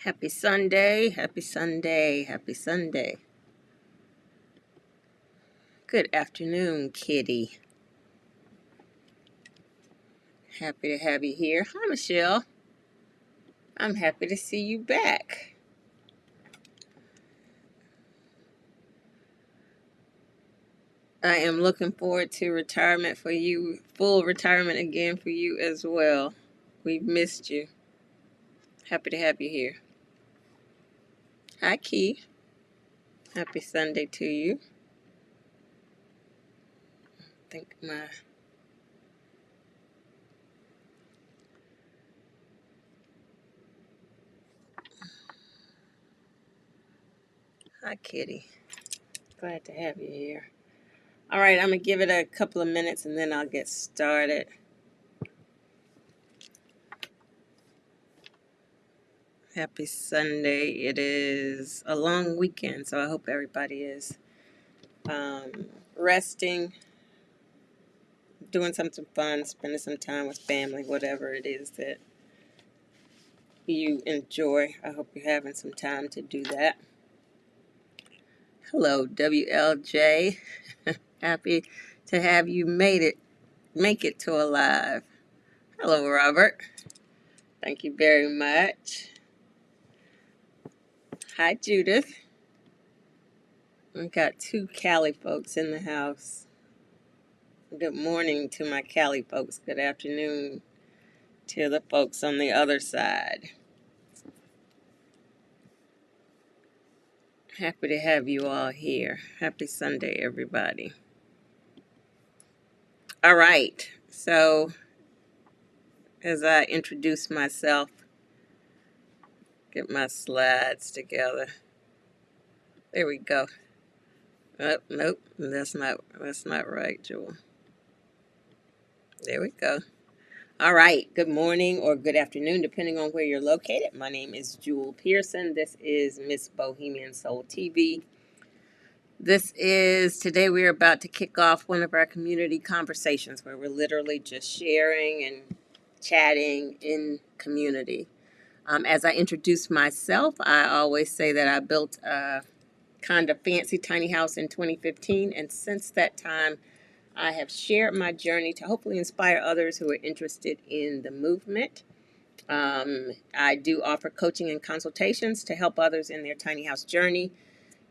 Happy Sunday, happy Sunday, happy Sunday. Good afternoon, kitty. Happy to have you here. Hi, Michelle. I'm happy to see you back. I am looking forward to retirement for you, full retirement again for you as well. We've missed you. Happy to have you here. Hi, Key. Happy Sunday to you. I think my Hi, kitty. Glad to have you here. All right, I'm gonna give it a couple of minutes and then I'll get started. Happy Sunday. It is a long weekend, so I hope everybody is resting, doing something fun, spending some time with family, whatever it is that you enjoy. I hope you're having some time to do that. Hello, WLJ. Happy to have you make it to alive. Hello, Robert. Thank you very much. Hi, Judith. We've got two Cali folks in the house. Good morning to my Cali folks. Good afternoon to the folks on the other side. Happy to have you all here. Happy Sunday, everybody. All right. So, as I introduce myself, get my slides together. There we go. Oh, nope, that's not right, Jewel. There we go. All right. Good morning or good afternoon, depending on where you're located. My name is Jewel Pearson. This is Miss Bohemian Soul TV. Today we're about to kick off one of our community conversations where we're literally just sharing and chatting in community. As I introduce myself, I always say that I built a kind of fancy tiny house in 2015, and since that time, I have shared my journey to hopefully inspire others who are interested in the movement. I do offer coaching and consultations to help others in their tiny house journey.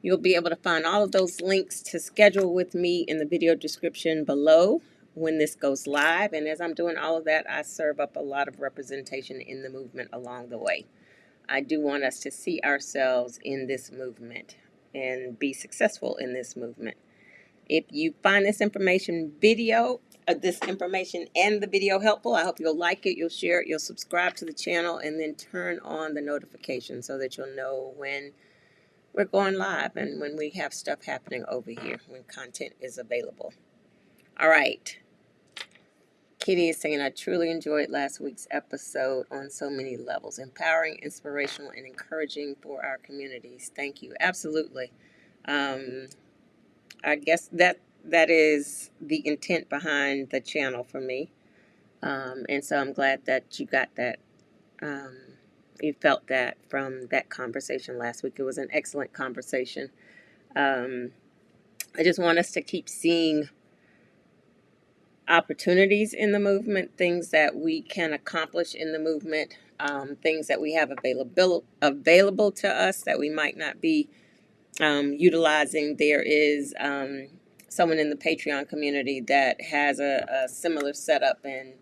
You'll be able to find all of those links to schedule with me in the video description below when this goes live. And as I'm doing all of that, I serve up a lot of representation in the movement along the way. I do want us to see ourselves in this movement and be successful in this movement. If you find this information and the video helpful, I hope you'll like it, you'll share it, you'll subscribe to the channel, and then turn on the notifications so that you'll know when we're going live and when we have stuff happening over here, when content is available. All right. Kitty is saying, I truly enjoyed last week's episode on so many levels, empowering, inspirational, and encouraging for our communities. Thank you. Absolutely. I guess that is the intent behind the channel for me. And so I'm glad that you got that. You felt that from that conversation last week. It was an excellent conversation. I just want us to keep seeing opportunities in the movement, things that we can accomplish in the movement, things that we have available to us that we might not be utilizing. There is someone in the Patreon community that has a similar setup, and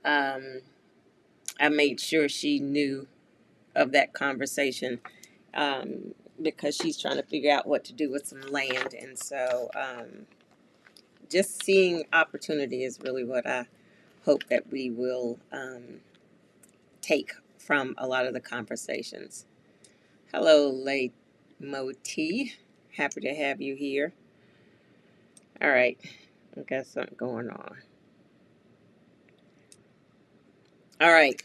I made sure she knew of that conversation because she's trying to figure out what to do with some land. And so just seeing opportunity is really what I hope that we will take from a lot of the conversations. Hello, Late Moti. Happy to have you here. All right, I got something going on. All right.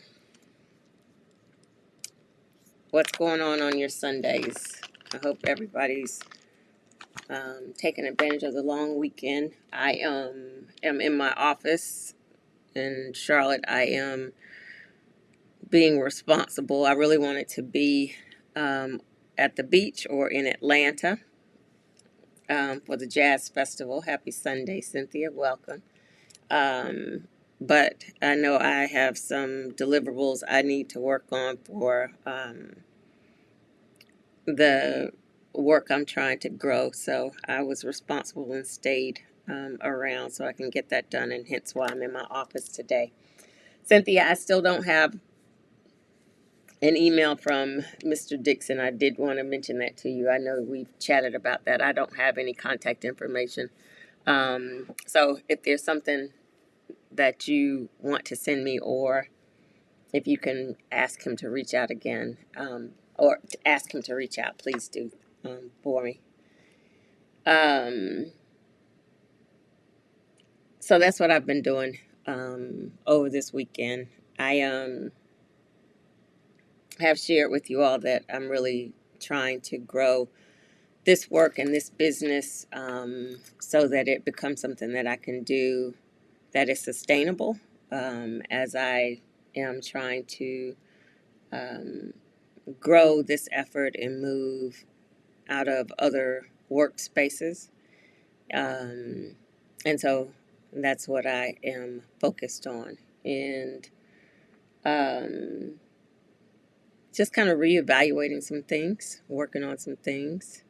What's going on your Sundays? I hope everybody's taking advantage of the long weekend. I am in my office in Charlotte. I am being responsible. I really wanted to be at the beach or in Atlanta for the Jazz Festival. Happy Sunday, Cynthia. Welcome. But I know I have some deliverables I need to work on for the work I'm trying to grow. So I was responsible and stayed around so I can get that done, and hence why I'm in my office today. Cynthia, I still don't have an email from Mr. Dixon. I did want to mention that to you. I know we've chatted about that. I don't have any contact information. So if there's something that you want to send me, or if you can ask him to reach out again, or to ask him to reach out, please do for me. So that's what I've been doing over this weekend. I have shared with you all that I'm really trying to grow this work and this business so that it becomes something that I can do that is sustainable as I am trying to grow this effort and move out of other workspaces. And so that's what I am focused on. And just kind of reevaluating some things, working on some things.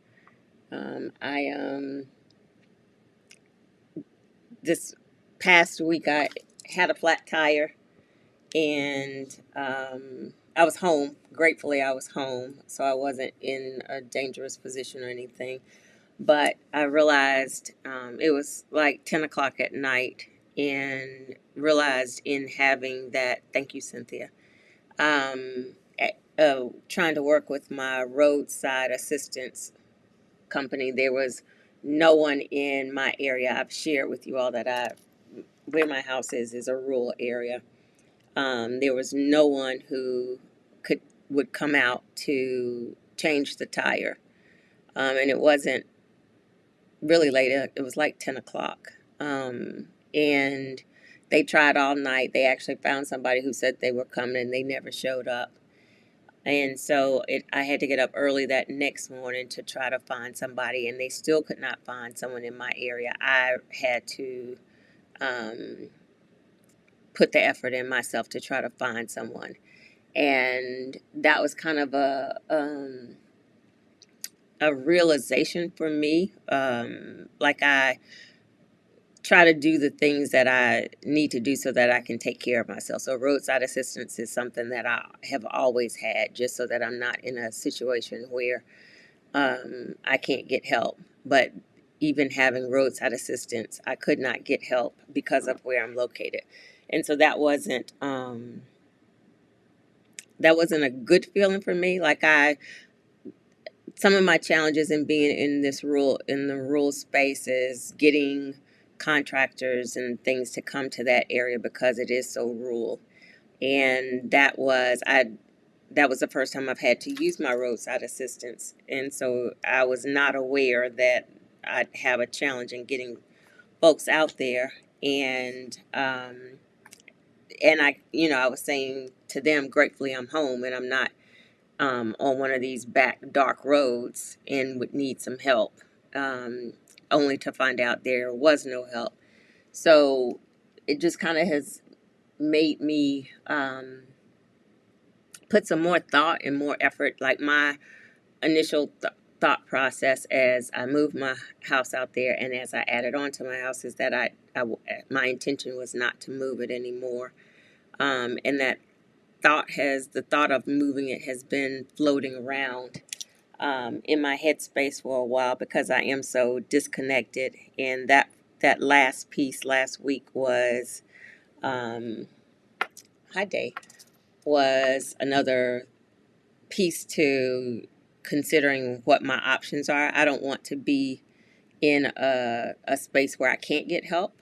This past week I had a flat tire, and I was home. Gratefully, I was home, so I wasn't in a dangerous position or anything. But I realized it was like 10 o'clock at night, and realized in having that, thank you, Cynthia, trying to work with my roadside assistance company, there was no one in my area. I've shared with you all that where my house is a rural area. There was no one who would come out to change the tire, and it wasn't really late. It was like 10 o'clock, and they tried all night. They actually found somebody who said they were coming, and they never showed up. And so I had to get up early that next morning to try to find somebody, and they still could not find someone in my area. I had to put the effort in myself to try to find someone. And that was kind of a realization for me. Like I try to do the things that I need to do so that I can take care of myself. So roadside assistance is something that I have always had, just so that I'm not in a situation where I can't get help. But even having roadside assistance, I could not get help because of where I'm located. And so that wasn't a good feeling for me. Like some of my challenges in being in the rural space is getting contractors and things to come to that area because it is so rural. And that was the first time I've had to use my roadside assistance, and so I was not aware that I'd have a challenge in getting folks out there. And I was saying to them, gratefully I'm home and I'm not on one of these back dark roads and would need some help, only to find out there was no help. So it just kind of has made me put some more thought and more effort. Like my initial thought process as I moved my house out there and as I added on to my house is that my intention was not to move it anymore. And that the thought of moving it has been floating around in my headspace for a while because I am so disconnected. And that last piece last week was, hi Day, was another piece to considering what my options are. I don't want to be in a space where I can't get help,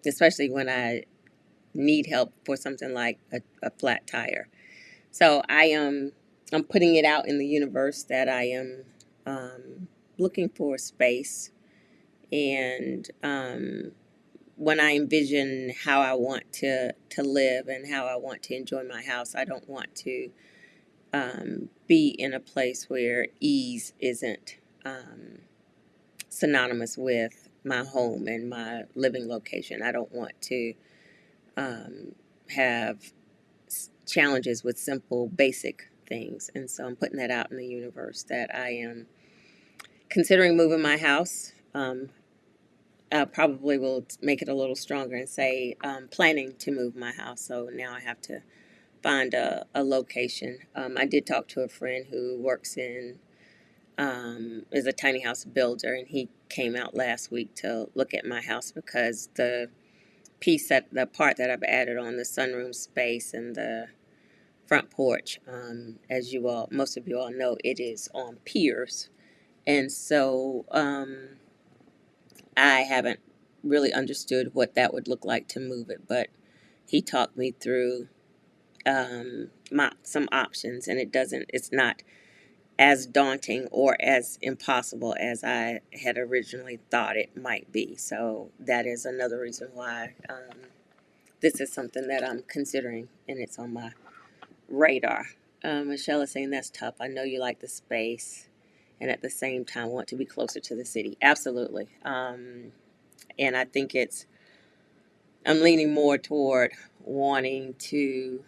especially when I need help for something like a flat tire. So I'm putting it out in the universe that I am looking for a space, and when I envision how I want to live and how I want to enjoy my house, I don't want to be in a place where ease isn't synonymous with my home and my living location. I don't want to have challenges with simple, basic things. And so I'm putting that out in the universe that I am considering moving my house. I probably will make it a little stronger and say planning to move my house. So now I have to find a location. I did talk to a friend who works in is a tiny house builder, and he came out last week to look at my house because the part that I've added on the sunroom space and the front porch, as most of you all know, it is on piers, and so I haven't really understood what that would look like to move it, but he talked me through some options, and it's not as daunting or as impossible as I had originally thought it might be. So that is another reason why this is something that I'm considering, and it's on my radar. Michelle is saying that's tough. I know you like the space and at the same time want to be closer to the city. Absolutely. And I think I'm leaning more toward wanting to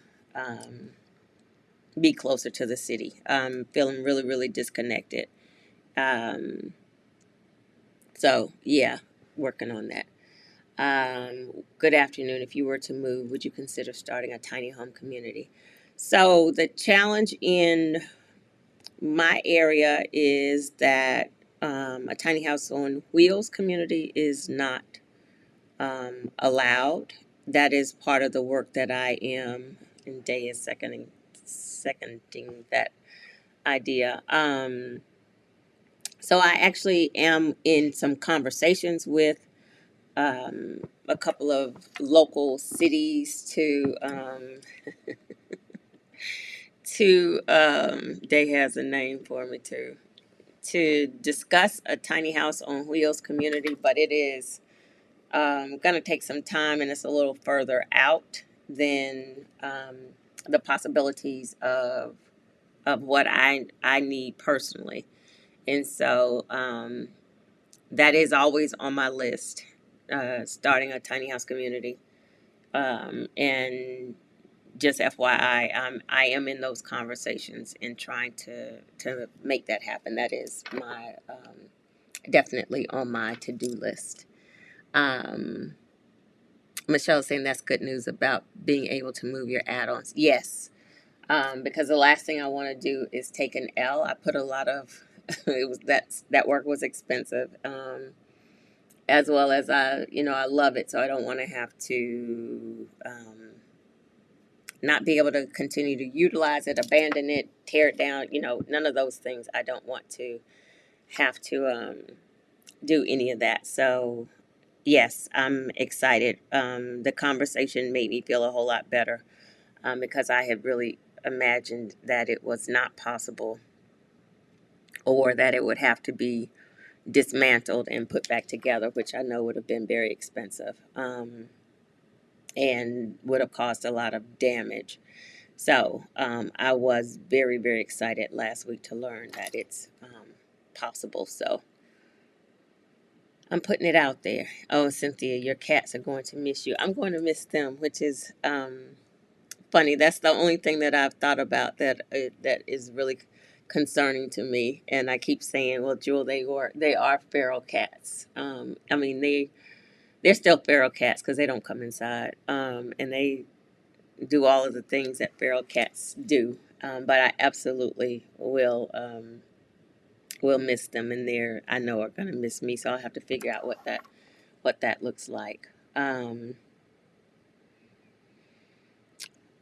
be closer to the city. I'm feeling really, really disconnected. Um, so, yeah, working on that. Good afternoon. If you were to move, would you consider starting a tiny home community? So, the challenge in my area is that a tiny house on wheels community is not allowed. That is part of the work that I am, and Day is seconding that idea. So I actually am in some conversations with a couple of local cities Day has a name for me to discuss a tiny house on wheels community, but it is going to take some time, and it's a little further out than the possibilities of what I need personally. And so that is always on my list, starting a tiny house community. And just FYI, I am in those conversations and trying to make that happen. That is my definitely on my to-do list. Um, Michelle is saying that's good news about being able to move your add-ons. Yes, because the last thing I want to do is take an L. I put a lot of that work was expensive, as well as I love it, so I don't want to have to not be able to continue to utilize it, abandon it, tear it down. None of those things. I don't want to have to do any of that. So yes, I'm excited. The conversation made me feel a whole lot better because I had really imagined that it was not possible or that it would have to be dismantled and put back together, which I know would have been very expensive and would have caused a lot of damage. So I was very, very excited last week to learn that it's possible. So I'm putting it out there. Oh, Cynthia, your cats are going to miss you. I'm going to miss them, which is funny. That's the only thing that I've thought about that is really concerning to me. And I keep saying, well, Jewel, they are feral cats. I mean, they're still feral cats because they don't come inside, and they do all of the things that feral cats do. But I absolutely will miss them, and I know are going to miss me. So I'll have to figure out what that looks like.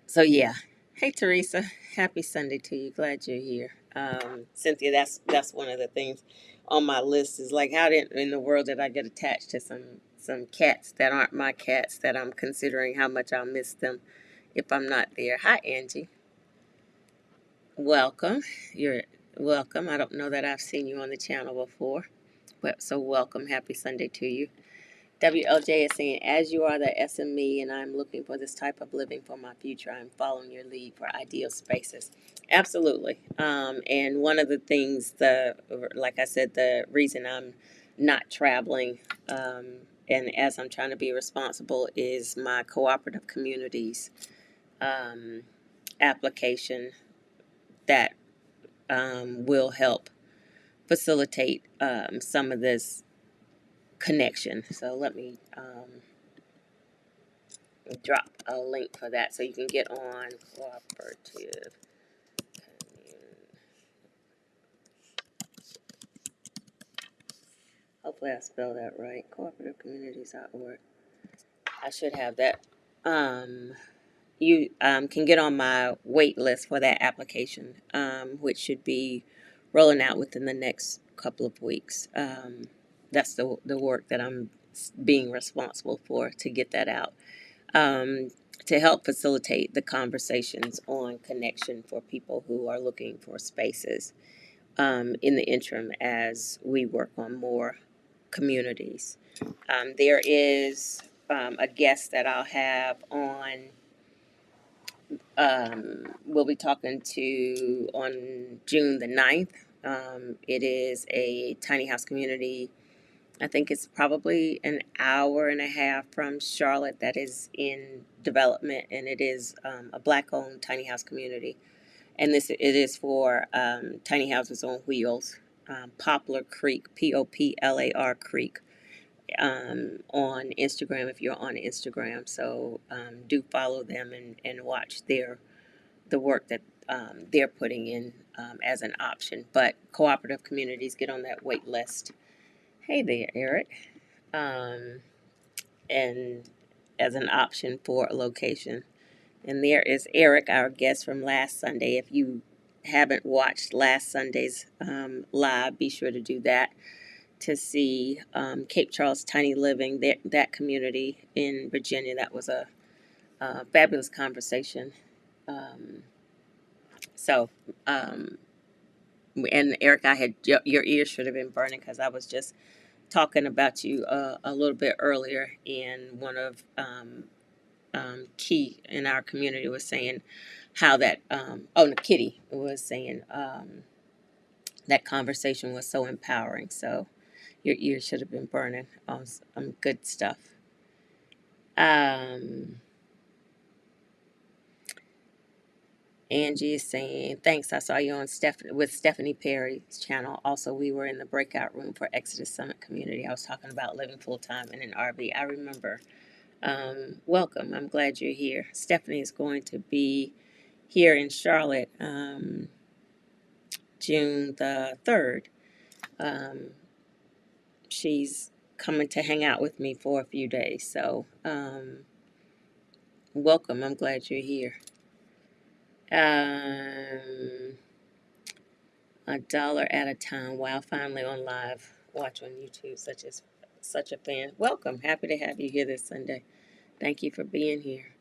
So yeah. Hey Teresa, happy Sunday to you. Glad you're here. Cynthia, that's one of the things on my list is like how in the world did I get attached to some cats that aren't my cats that I'm considering how much I'll miss them if I'm not there. Hi Angie. Welcome. You're welcome. I don't know that I've seen you on the channel before. But so welcome. Happy Sunday to you. WLJ is saying, as you are the SME and I'm looking for this type of living for my future, I'm following your lead for ideal spaces. Absolutely. And one of the things, like I said, the reason I'm not traveling, um, and as I'm trying to be responsible, is my cooperative communities um, application that will help facilitate some of this connection. So let me drop a link for that so you can get on cooperative. Hopefully I spelled that right. Cooperativecommunities.org. I should have that. You can get on my wait list for that application, which should be rolling out within the next couple of weeks. That's the work that I'm being responsible for to get that out. To help facilitate the conversations on connection for people who are looking for spaces in the interim as we work on more communities. There is a guest that I'll have on, we'll be talking to on June the 9th. It is a tiny house community. I think it's probably an hour and a half from Charlotte that is in development, and it is a Black-owned tiny house community. And it is for tiny houses on wheels. Poplar Creek, Poplar Creek, on Instagram if you're on Instagram. So do follow them and watch the work that they're putting in as an option. But cooperative communities, get on that wait list. Hey there, Eric. And as an option for a location. And there is Eric, our guest from last Sunday. If you haven't watched last Sunday's live, be sure to do that to see Cape Charles Tiny Living, that community in Virginia. That was a fabulous conversation. Um, so, um, and Eric, I had your ears should have been burning because I was just talking about you a little bit earlier, and one of Key in our community was saying how that Kitty was saying that conversation was so empowering. So your ears should have been burning on some good stuff. Angie is saying, thanks. I saw you on with Stephanie Perry's channel. Also, we were in the breakout room for Exodus Summit Community. I was talking about living full time in an RV. I remember. Welcome. I'm glad you're here. Stephanie is going to be here in Charlotte June the 3rd. She's coming to hang out with me for a few days. So, welcome. I'm glad you're here. $1 at a time. Wow, finally on live. Watch on YouTube. Such a fan. Welcome. Happy to have you here this Sunday. Thank you for being here.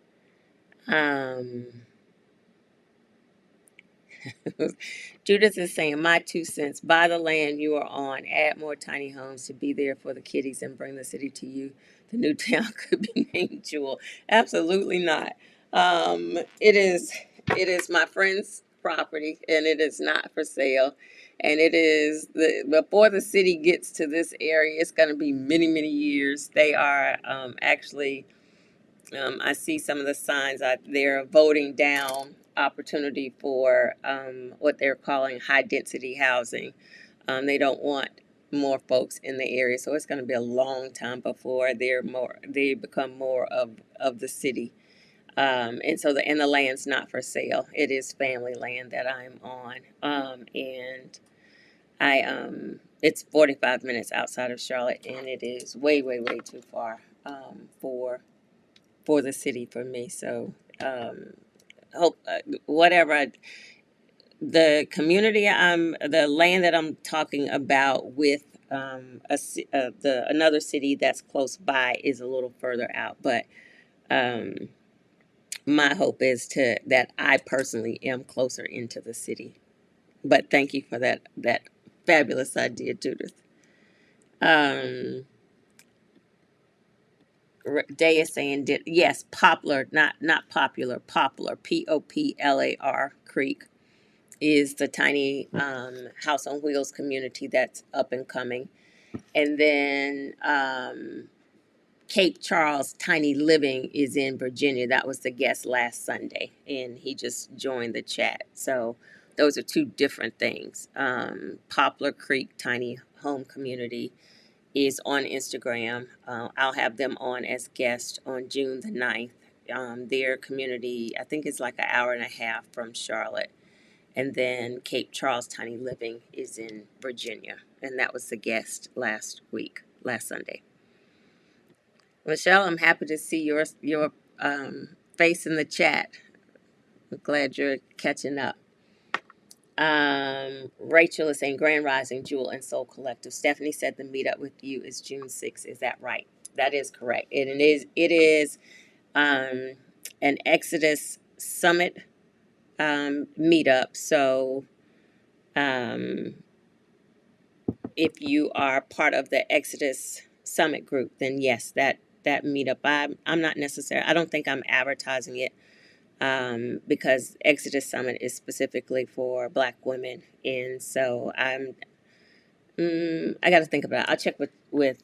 Judith is saying, my 2 cents, buy the land you are on, add more tiny homes to be there for the kiddies and bring the city to you. The new town could be named Jewel. Absolutely not. It is my friend's property and it is not for sale. And it is before the city gets to this area, it's going to be many, many years. They are actually I see some of the signs out there voting down opportunity for what they're calling high density housing. They don't want more folks in the area, so it's going to be a long time before they become more of the city. And so the land's not for sale. It is family land that I'm on, and it's 45 minutes outside of Charlotte, and it is way, way, way too far for the city for me. So hope whatever the community the land that I'm talking about with another city that's close by is a little further out, but my hope is that I personally am closer into the city. But thank you for that fabulous idea, Judith. Day is saying, yes, Poplar, not popular, Poplar, Poplar Creek is the tiny House on Wheels community that's up and coming. And then Cape Charles Tiny Living is in Virginia. That was the guest last Sunday, and he just joined the chat. So those are two different things. Poplar Creek Tiny Home Community is on Instagram. I'll have them on as guests on June the 9th. Their community, I think, is like an hour and a half from Charlotte. And then Cape Charles Tiny Living is in Virginia. And that was the guest last Sunday. Michelle, I'm happy to see your face in the chat. I'm glad you're catching up. Rachel is saying Grand Rising, Jewel, and Soul Collective. Stephanie said the meetup with you is June 6th. Is that right? That is correct. And it is an Exodus Summit meetup. So if you are part of the Exodus Summit group, then yes, that meetup. I'm not necessarily. I don't think I'm advertising it because Exodus Summit is specifically for Black women, and so I got to think about it. I'll check with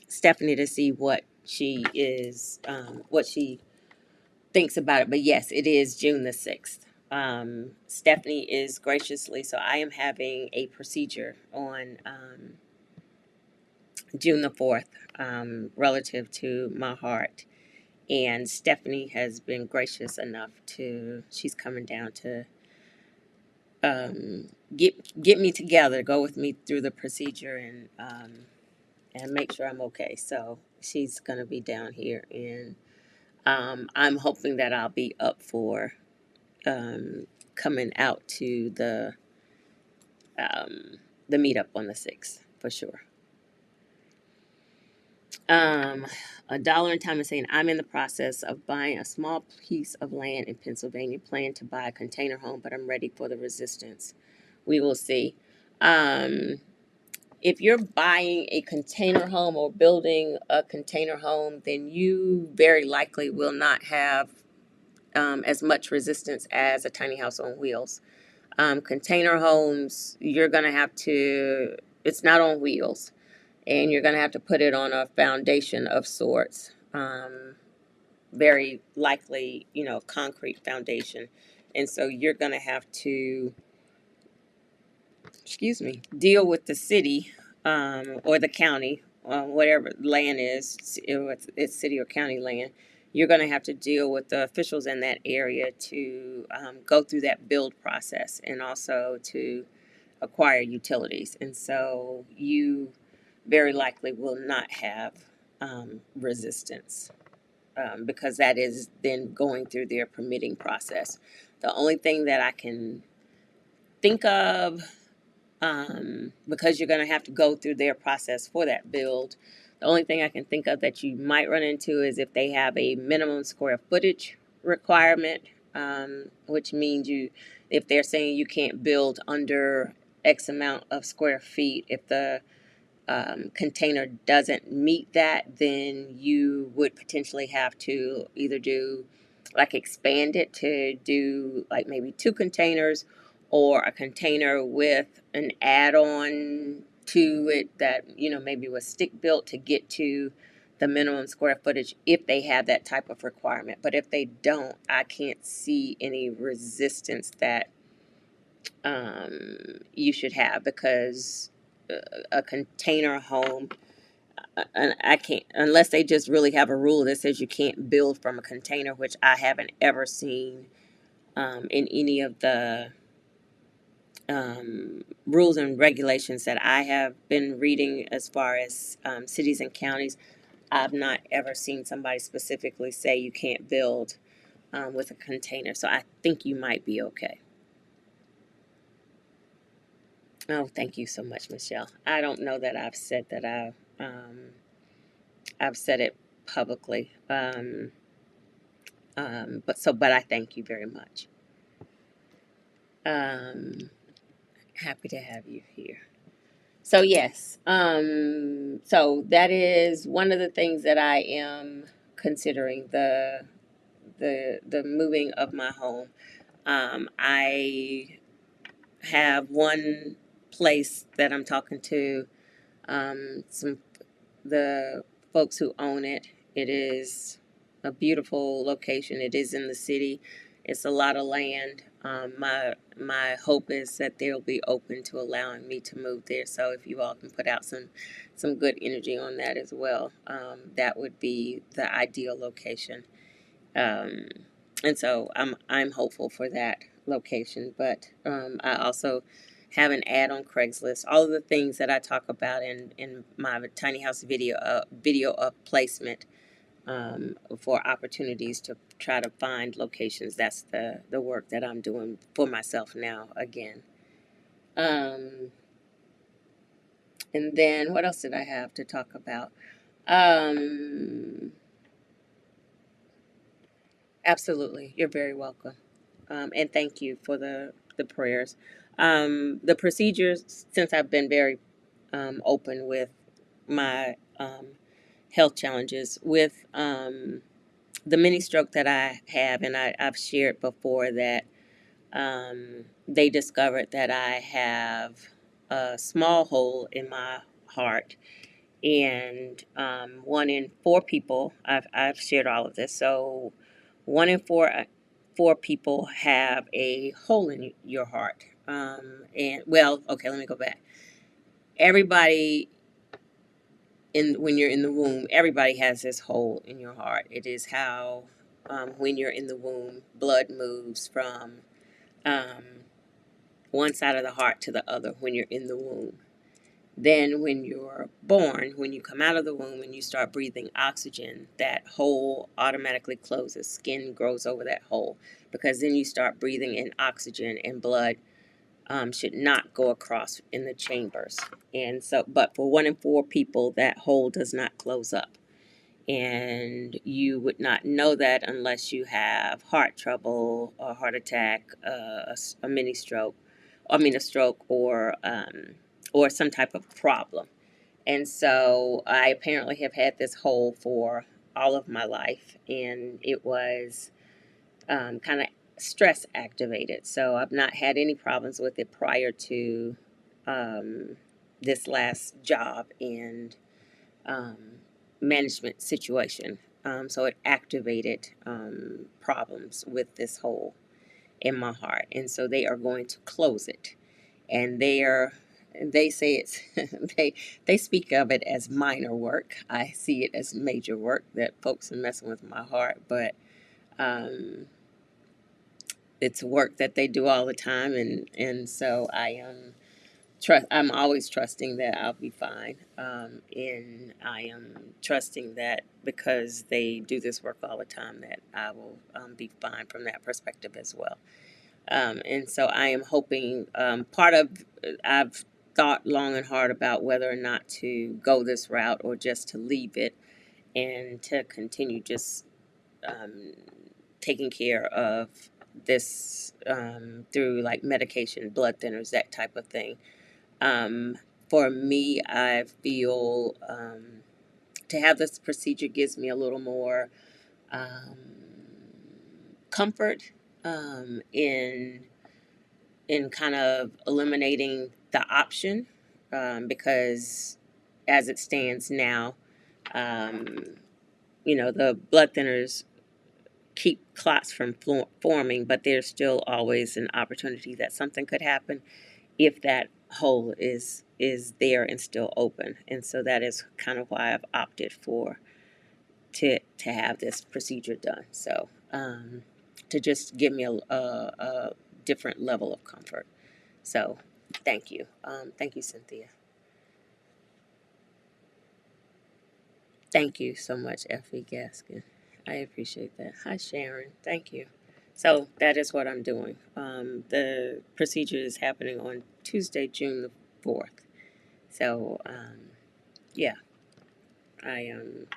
Stephanie to see what she thinks about it. But yes, it is June the 6th. Stephanie is graciously, so I am having a procedure on June the 4th relative to my heart. And Stephanie has been gracious enough she's coming down to get me together, go with me through the procedure and make sure I'm okay. So she's going to be down here, and I'm hoping that I'll be up for coming out to the meetup on the 6th for sure. A dollar in time is saying, I'm in the process of buying a small piece of land in Pennsylvania, plan to buy a container home, but I'm ready for the resistance. We will see. If you're buying a container home or building a container home, then you very likely will not have as much resistance as a tiny house on wheels. Container homes, you're going to have to, it's not on wheels, and you're going to have to put it on a foundation of sorts. Very likely, concrete foundation. And so you're going to have to, deal with the city or the county, whatever land is, it's city or county land. You're going to have to deal with the officials in that area to go through that build process and also to acquire utilities. And so you very likely will not have resistance because that is then going through their permitting process. The only thing that I can think of, because you're going to have to go through their process for that build, the only thing I can think of that you might run into is if they have a minimum square footage requirement, which means if they're saying you can't build under X amount of square feet, if the container doesn't meet that, then you would potentially have to either expand it to do like maybe 2 containers, or a container with an add-on to it that maybe was stick built to get to the minimum square footage if they have that type of requirement. But if they don't, I can't see any resistance that you should have, because a container home, and I can't, unless they just really have a rule that says you can't build from a container, which I haven't ever seen in any of the rules and regulations that I have been reading as far as cities and counties. I've not ever seen somebody specifically say you can't build with a container. So I think you might be okay. Oh, thank you so much, Michelle. I don't know that I've said that I've said it publicly. But I thank you very much. Happy to have you here. So yes, so that is one of the things that I am considering, the moving of my home. I have one place that I'm talking to, some the folks who own it. It is a beautiful location. It is in the city. It's a lot of land. My hope is that they'll be open to allowing me to move there. So if you all can put out some good energy on that as well, that would be the ideal location. Um, and so I'm hopeful for that location. But I also have an ad on Craigslist. All of the things that I talk about in my tiny house video of placement, for opportunities to try to find locations. That's the work that I'm doing for myself now again. Um, and then what else did I have to talk about? Um, Absolutely, you're very welcome. And thank you for the prayers. The procedures, since I've been very open with my health challenges, with the mini stroke that I have, and I've shared before that they discovered that I have a small hole in my heart, and 1 in 4 people, I've shared all of this. So 1 in 4 people have a hole in your heart. And well, okay, let me go back. Everybody when you're in the womb, everybody has this hole in your heart. It is how when you're in the womb, blood moves from um, one side of the heart to the other when you're in the womb. Then, when you're born, when you come out of the womb and you start breathing oxygen, that hole automatically closes. Skin grows over that hole because then you start breathing in oxygen, and blood should not go across in the chambers. And so, but for 1 in 4 people, that hole does not close up. And you would not know that unless you have heart trouble, a heart attack, a mini stroke, a stroke, or some type of problem. And so I apparently have had this hole for all of my life, and it was kind of stress activated. So I've not had any problems with it prior to um, this last job and um, management situation. So it activated problems with this hole in my heart, and so they are going to close it. And they say it's they speak of it as minor work. I see it as major work, that folks are messing with my heart, but um, it's work that they do all the time, and so I'm always trusting that I'll be fine, and I am trusting that because they do this work all the time, that I will be fine from that perspective as well. And so I am hoping, I've thought long and hard about whether or not to go this route or just to leave it and to continue just um, taking care of this through like medication, blood thinners, that type of thing. Um, for me, I feel to have this procedure gives me a little more um, comfort in kind of eliminating the option, because as it stands now, um, the blood thinners keep clots from forming, but there's still always an opportunity that something could happen if that hole is there and still open. And so that is kind of why I've opted for to have this procedure done. So to just give me a different level of comfort. So thank you, Cynthia. Thank you so much, Effie Gaskin. I appreciate that. Hi, Sharon. Thank you. So that is what I'm doing. The procedure is happening on Tuesday, June the 4th. So yeah, I am.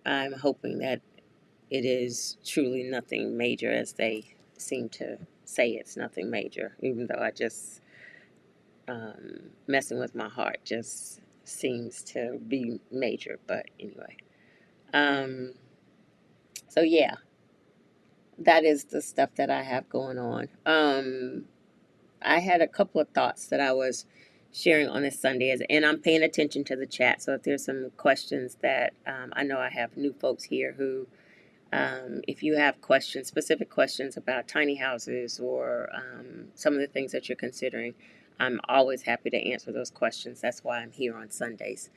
I'm hoping that it is truly nothing major, as they seem to say it's nothing major. Even though I just messing with my heart just seems to be major. But anyway, um, so yeah, that is the stuff that I have going on. I had a couple of thoughts that I was sharing on this Sunday, and I'm paying attention to the chat. So if there's some questions that I know I have new folks here who, if you have questions, specific questions about tiny houses or some of the things that you're considering, I'm always happy to answer those questions. That's why I'm here on Sundays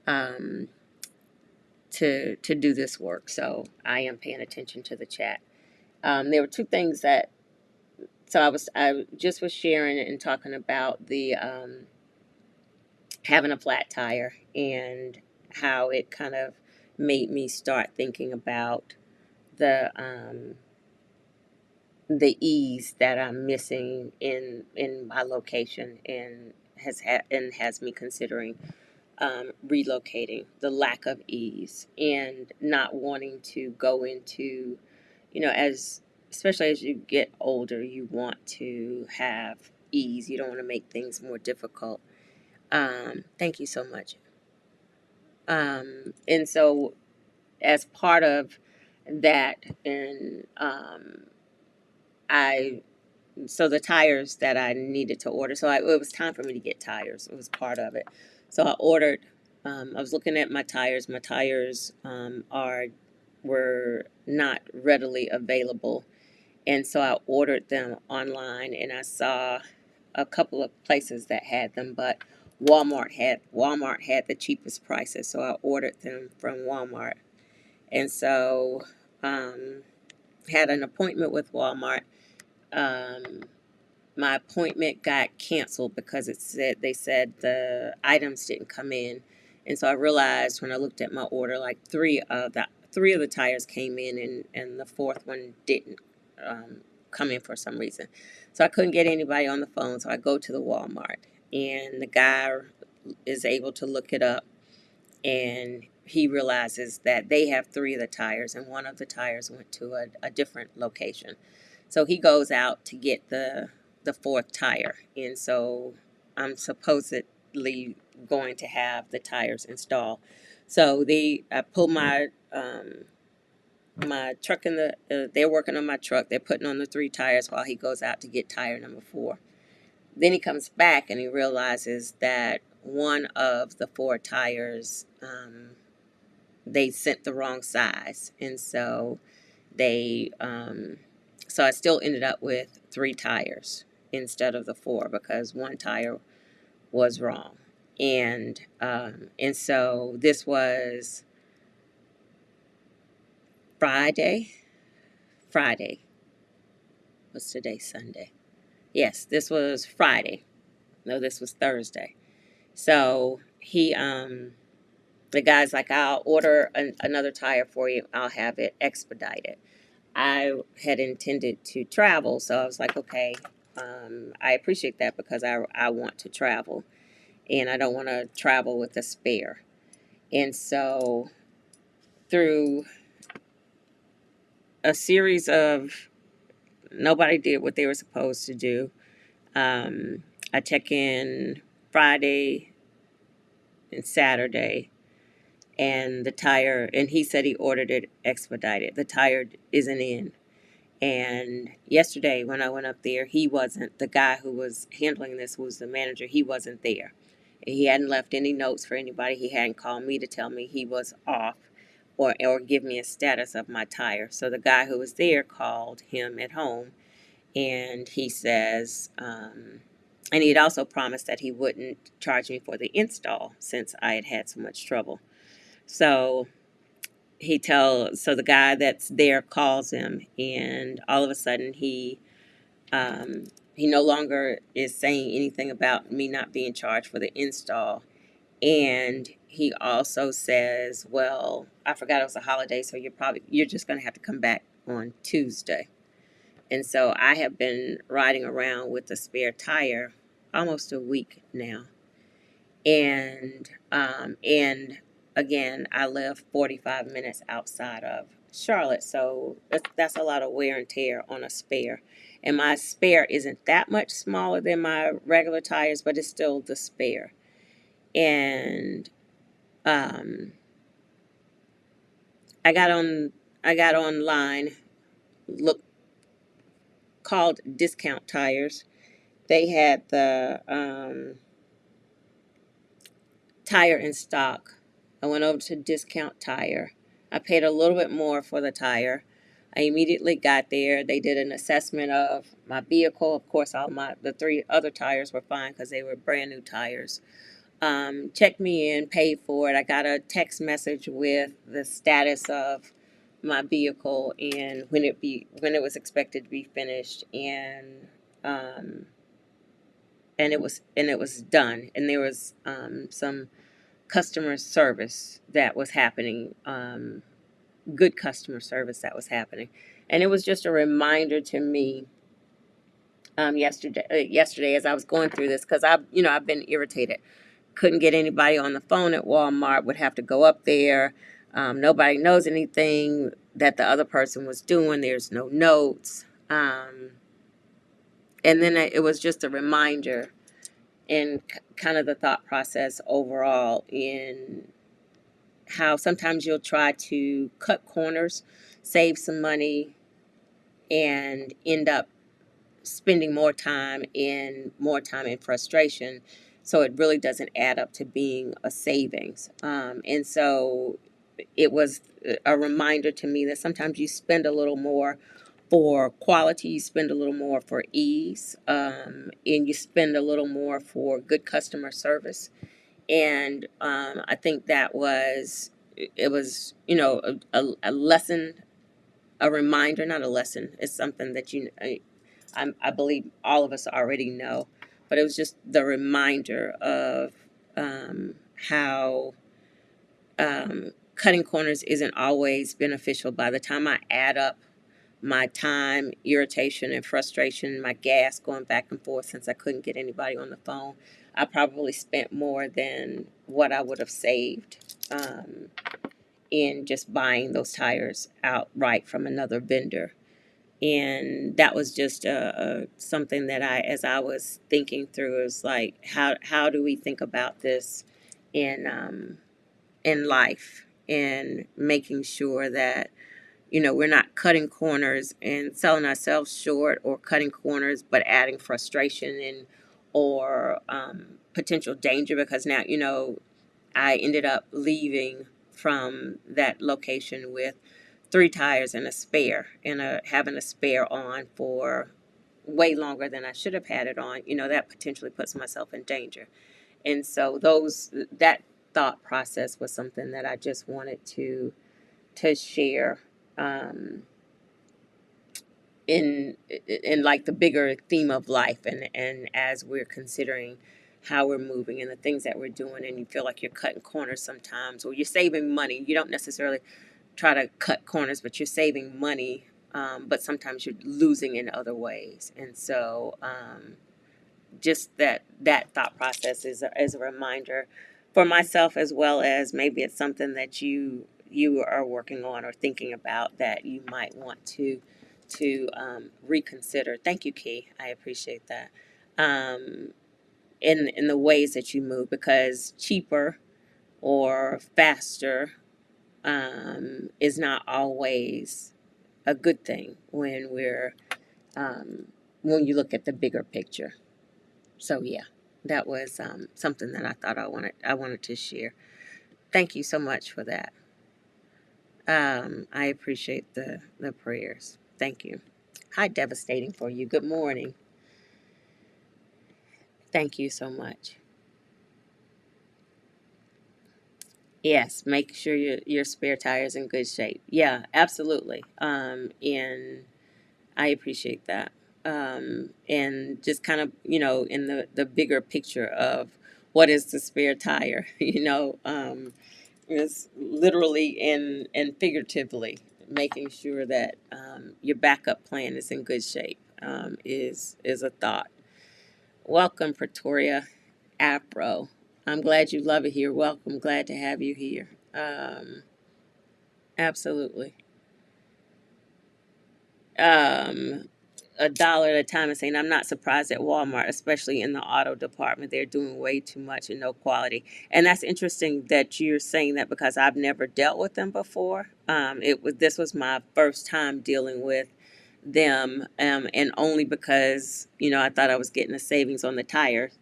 um, to do this work. So I am paying attention to the chat. There were two things that I just was sharing and talking about the having a flat tire and how it kind of made me start thinking about the um, the ease that I'm missing in my location, and has me considering relocating. The lack of ease and not wanting to go into, as especially as you get older, you want to have ease. You don't want to make things more difficult. Thank you so much. And so, as part of that, and I so the tires that I needed to order. So it was time for me to get tires. It was part of it. So I ordered. I was looking at my tires. My tires were not readily available, and so I ordered them online. And I saw a couple of places that had them, but Walmart had the cheapest prices. So I ordered them from Walmart, and so um, had an appointment with Walmart. Um, my appointment got canceled because they said the items didn't come in, and so I realized when I looked at my order, like three of the tires came in, and the fourth one didn't come in for some reason. So I couldn't get anybody on the phone. So I go to the Walmart, and the guy is able to look it up, and he realizes that they have three of the tires, and one of the tires went to a different location. So he goes out to get the fourth tire, and so I'm supposedly going to have the tires installed. So I pull my truck in they're working on my truck. They're putting on the three tires while he goes out to get tire number four. Then he comes back and he realizes that one of the four tires, they sent the wrong size, and so so I still ended up with three tires instead of the four because one tire was wrong. And so this was Friday. Friday. What's today? Sunday. Yes, this was Friday. No, this was Thursday. So the guy's like, I'll order another tire for you. I'll have it expedited. I had intended to travel, so I was like, okay, I appreciate that because I want to travel, and I don't want to travel with a spare. And so, through a series of nobody did what they were supposed to do, I check in Friday and Saturday, and he said he ordered it expedited. The tire isn't in. And yesterday, when I went up there, the guy who was handling this, who was the manager, he wasn't there. He hadn't left any notes for anybody. He hadn't called me to tell me he was off or give me a status of my tire. So the guy who was there called him at home, and he says, and he had also promised that he wouldn't charge me for the install since I had had so much trouble. So so the guy that's there calls him, and all of a sudden he no longer is saying anything about me not being charged for the install. And he also says, well, I forgot it was a holiday, so you're just going to have to come back on Tuesday. And so I have been riding around with a spare tire almost a week now. And again, I live 45 minutes outside of Charlotte, so that's a lot of wear and tear on a spare. And my spare isn't that much smaller than my regular tires, but it's still the spare. And um, I got on I got online, look called Discount Tires. They had the tire in stock. I went over to Discount Tire. I paid a little bit more for the tire. I immediately got there. They did an assessment of my vehicle. Of course, the three other tires were fine because they were brand new tires. Checked me in, paid for it. I got a text message with the status of my vehicle and when it was expected to be finished, um, and it was done. And there was some customer service that was happening, good customer service that was happening, and it was just a reminder to me yesterday as I was going through this, because I've been irritated. Couldn't get anybody on the phone at Walmart. Would have to go up there. Nobody knows anything that the other person was doing. There's no notes, and then it was just a reminder and kind of the thought process overall in how sometimes you'll try to cut corners, save some money, and end up spending more time in frustration. So it really doesn't add up to being a savings. And so it was a reminder to me that sometimes you spend a little more for quality, you spend a little more for ease, and you spend a little more for good customer service. And I think it was a lesson, a reminder, not a lesson. It's something that I believe all of us already know, but it was just the reminder of how cutting corners isn't always beneficial. By the time I add up my time, irritation, and frustration, my gas going back and forth since I couldn't get anybody on the phone, I probably spent more than what I would have saved in just buying those tires outright from another vendor. And that was just something that as I was thinking through, is like, how do we think about this in life, and making sure that we're not cutting corners and selling ourselves short, or cutting corners but adding frustration and or potential danger, because now I ended up leaving from that location with three tires and a spare, and having a spare on for way longer than I should have had it on. That potentially puts myself in danger. And so that thought process was something that I just wanted to share, um, in like the bigger theme of life, and as we're considering how we're moving and the things that we're doing, and you feel like you're cutting corners sometimes, or you're saving money. You don't necessarily try to cut corners, but you're saving money, but sometimes you're losing in other ways. And so just that thought process is a reminder for myself, as well as maybe it's something that you are working on or thinking about, that you might want to reconsider. Thank you, Key. I appreciate that. In the ways that you move, because cheaper or faster is not always a good thing when you look at the bigger picture. So yeah, that was something that I thought I wanted to share. Thank you so much for that. I appreciate the prayers. Thank you. Hi, devastating for you. Good morning. Thank you so much. Yes, make sure your spare tire is in good shape. Yeah, absolutely. And I appreciate that. And just kind of, in the bigger picture of what is the spare tire, is literally and figuratively making sure that your backup plan is in good shape, is a thought. Welcome, Pretoria Afro. I'm glad you love it here. Welcome. Glad to have you here. Absolutely. Um, a dollar at a time and saying I'm not surprised at Walmart, especially in the auto department. They're doing way too much and no quality. And that's interesting that you're saying that because I've never dealt with them before. This was my first time dealing with them, and only because I thought I was getting a savings on the tires.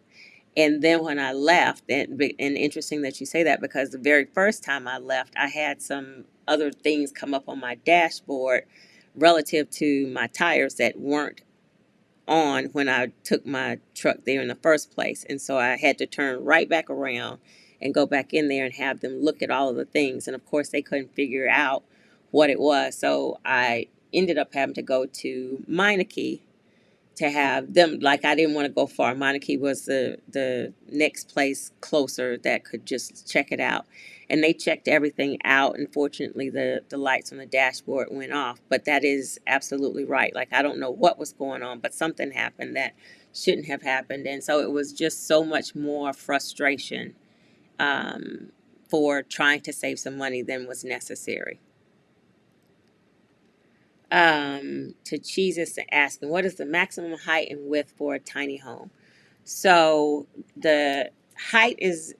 And then when I left, and interesting that you say that because the very first time I left, I had some other things come up on my dashboard relative to my tires that weren't on when I took my truck there in the first place. And so I had to turn right back around and go back in there and have them look at all of the things. And of course, they couldn't figure out what it was. So I ended up having to go to Meineke to have them, like I didn't want to go far. Monarchy was the next place closer that could just check it out. And they checked everything out. And fortunately, the lights on the dashboard went off. But that is absolutely right. Like, I don't know what was going on, but something happened that shouldn't have happened. And so it was just so much more frustration um, for trying to save some money than was necessary. To Jesus asking, what is the maximum height and width for a tiny home? So the height is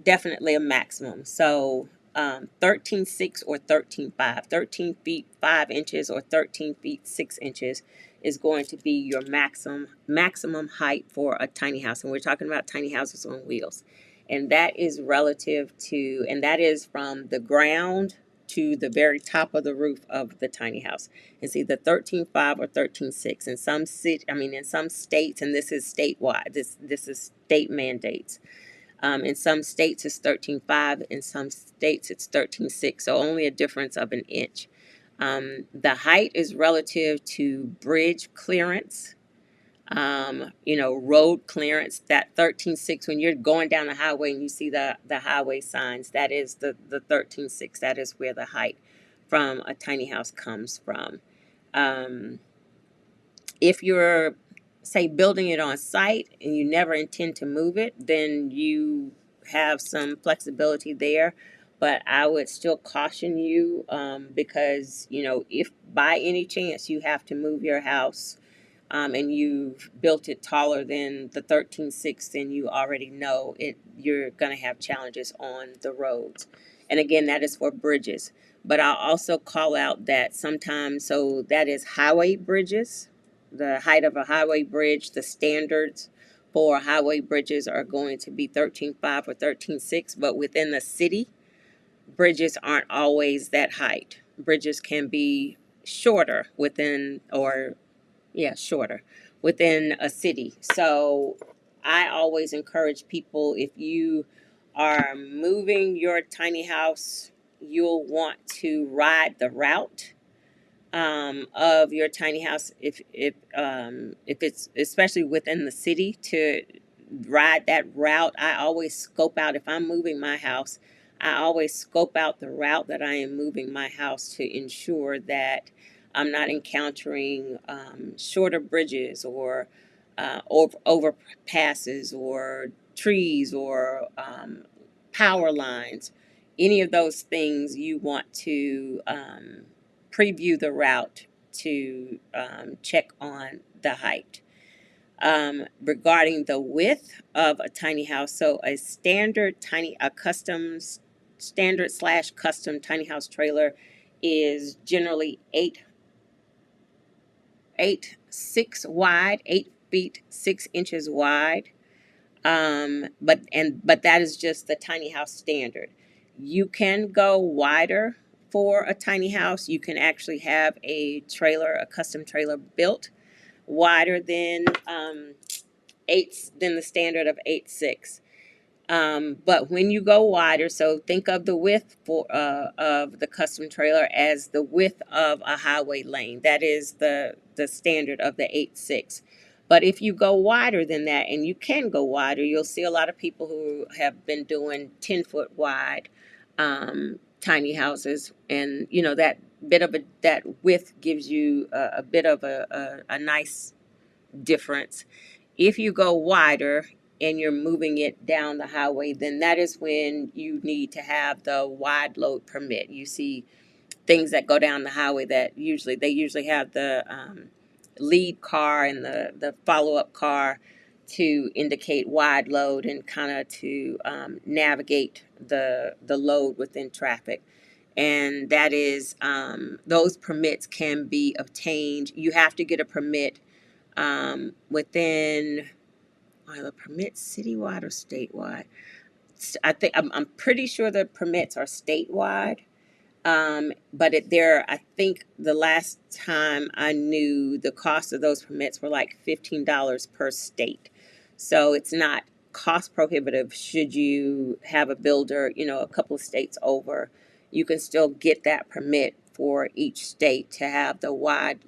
definitely a maximum. So 13.6 or 13.5, 13 feet 5 inches or 13 feet 6 inches is going to be your maximum height for a tiny house. And we're talking about tiny houses on wheels. And that is relative to, and that is from the ground to the very top of the roof of the tiny house. It's either 13.5 or 13.6. In some states, and this is statewide. This is state mandates. In some states it's 13.5. In some states it's 13.6. So only a difference of an inch. The height is relative to bridge clearance. Road clearance. That 13.6, when you're going down the highway and you see the highway signs, that is the 13.6. That is where the height from a tiny house comes from. If you're, say, building it on site and you never intend to move it, then you have some flexibility there. But I would still caution you, because, if by any chance you have to move your house, and you've built it taller than the 13.6, then you already know you're going to have challenges on the roads. And again, that is for bridges. But I'll also call out that sometimes, so that is highway bridges, the height of a highway bridge, the standards for highway bridges are going to be 13.5 or 13.6, but within the city, bridges aren't always that height. Bridges can be shorter shorter within a city. So I always encourage people, if you are moving your tiny house, you'll want to ride the route of your tiny house, if it's especially within the city, to ride that route. I always scope out, if I'm moving my house, I always scope out the route that I am moving my house to ensure that I'm not encountering shorter bridges or overpasses or trees or power lines. Any of those things you want to preview the route to check on the height. Regarding the width of a tiny house, so a standard slash custom tiny house trailer is generally 8'6" wide, 8 feet 6 inches wide. But that is just the tiny house standard. You can go wider for a tiny house. You can actually have a custom trailer built wider than than the standard of 8'6". But when you go wider, so think of the width of the custom trailer as the width of a highway lane. That is the standard of the 8'6". But if you go wider than that, and you can go wider, you'll see a lot of people who have been doing 10-foot wide tiny houses, and that width gives you a bit of a nice difference. If you go wider and you're moving it down the highway, then that is when you need to have the wide load permit. You see things that go down the highway that they usually have the lead car and the follow-up car to indicate wide load and kind of to navigate the load within traffic. And that is, those permits can be obtained. You have to get a permit within, are the permits citywide or statewide? I think I'm pretty sure the permits are statewide. But I think the last time I knew, the cost of those permits were like $15 per state. So it's not cost prohibitive should you have a builder, a couple of states over. You can still get that permit for each state to have the wide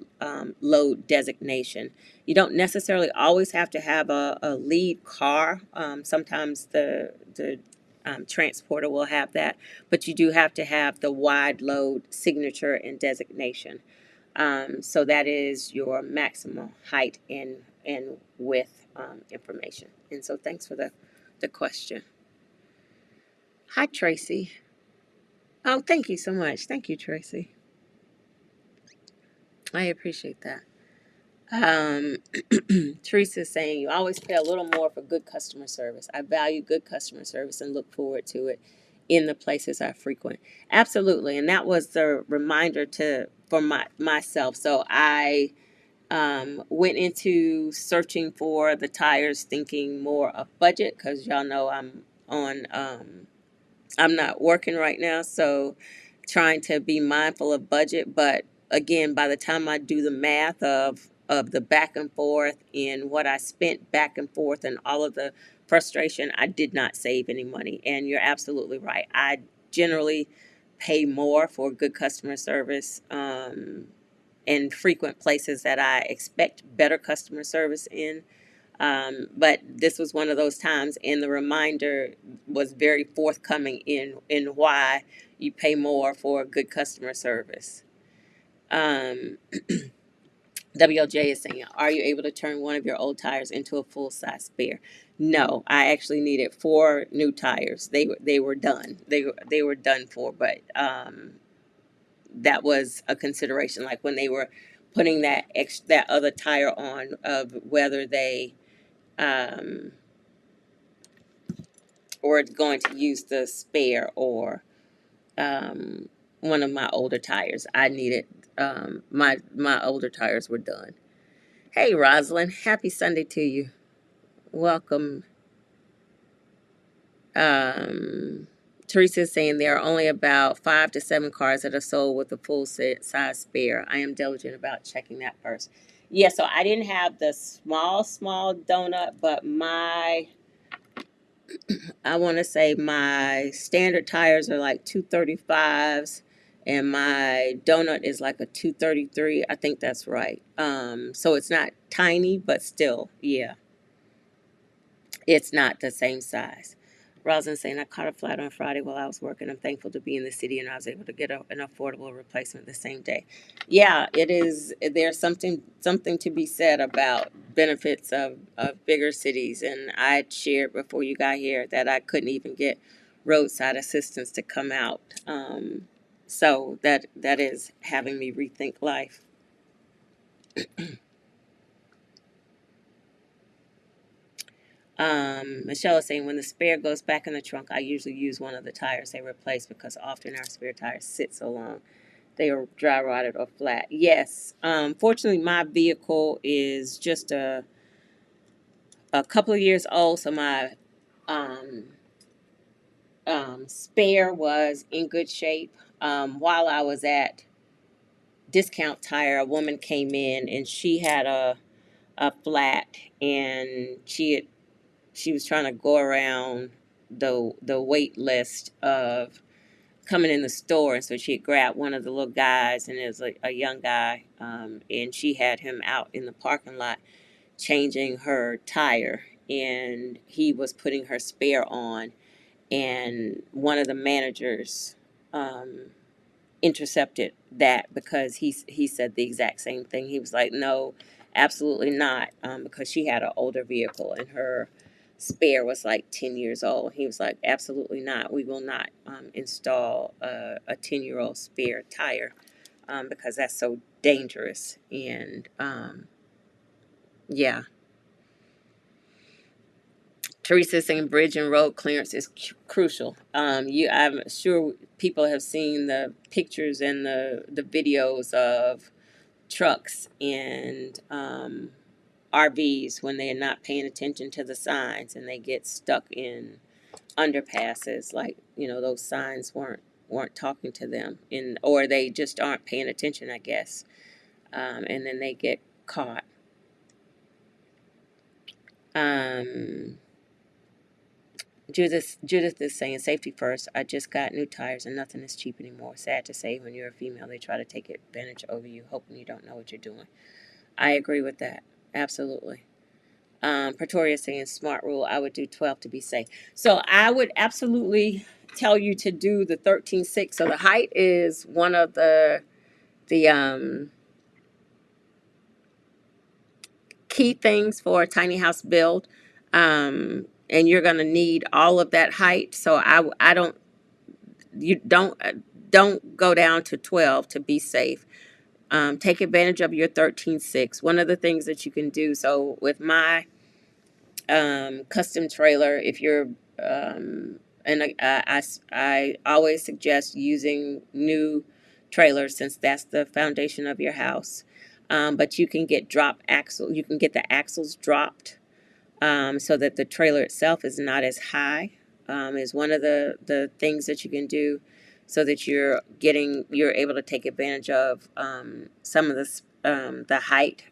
load designation. You don't necessarily always have to have a lead car. Sometimes the transporter will have that, but you do have to have the wide load signature and designation. So that is your maximum height and width information. And so thanks for the question. Hi, Tracy. Oh, thank you so much. Thank you, Tracy. I appreciate that. Teresa's saying you always pay a little more for good customer service. I value good customer service and look forward to it in the places I frequent. Absolutely, and that was the reminder for myself. So I went into searching for the tires, thinking more of budget because y'all know I'm not working right now, so trying to be mindful of budget. But again, by the time I do the math of the back and forth and what I spent back and forth and all of the frustration, I did not save any money. And you're absolutely right. I generally pay more for good customer service in frequent places that I expect better customer service in. But this was one of those times, and the reminder was very forthcoming in why you pay more for good customer service. WLJ is saying, are you able to turn one of your old tires into a full-size spare? No, I actually needed 4 new tires. They were done. They were done for, but that was a consideration. Like when they were putting that other tire on, of whether they or going to use the spare or one of my older tires. I needed my older tires were done. Hey, Rosalind, happy Sunday to you. Welcome. Teresa is saying there are only about 5 to 7 cars that are sold with a full size spare. I am diligent about checking that first. Yeah, so I didn't have the small donut, but I want to say my standard tires are like 235s, and my donut is like a 233. I think that's right. So it's not tiny, but still, yeah, it's not the same size. Rosalind saying, I caught a flat on Friday while I was working. I'm thankful to be in the city, and I was able to get an affordable replacement the same day. Yeah, it is. There's something to be said about benefits of bigger cities. And I shared before you got here that I couldn't even get roadside assistance to come out. So that is having me rethink life. Michelle is saying, when the spare goes back in the trunk, I usually use one of the tires they replaced because often our spare tires sit so long. They are dry rotted or flat. Yes. Fortunately, my vehicle is just a couple of years old, so my um, spare was in good shape. While I was at Discount Tire, a woman came in and she had a flat, and she was trying to go around the wait list of coming in the store, and so she had grabbed one of the little guys, and it was a young guy, and she had him out in the parking lot changing her tire, and he was putting her spare on, and one of the managers intercepted that because he said the exact same thing. He was like, no, absolutely not, because she had an older vehicle and her spare was like 10 years old. He was like, absolutely not. We will not install a 10-year-old spare tire because that's so dangerous. And Yeah. Teresa is saying bridge and road clearance is crucial. I'm sure people have seen the pictures and the videos of trucks and RVs when they are not paying attention to the signs and they get stuck in underpasses. Like, those signs weren't talking to them, or they just aren't paying attention, I guess. And then they get caught. Um, Judith is saying safety first. I just got new tires and nothing is cheap anymore. Sad to say, when you're a female, they try to take advantage over you, hoping you don't know what you're doing. I agree with that. Absolutely. Pretoria saying smart rule. I would do 12 to be safe. So I would absolutely tell you to do the 13.6. So the height is one of the key things for a tiny house build. And you're going to need all of that height. So I don't, you don't go down to 12 to be safe. Take advantage of your 13.6. One of the things that you can do, so with my custom trailer, if you're and I always suggest using new trailers since that's the foundation of your house. But you can get you can get the axles dropped, so that the trailer itself is not as high, is one of the things that you can do, so that you're able to take advantage of some of the height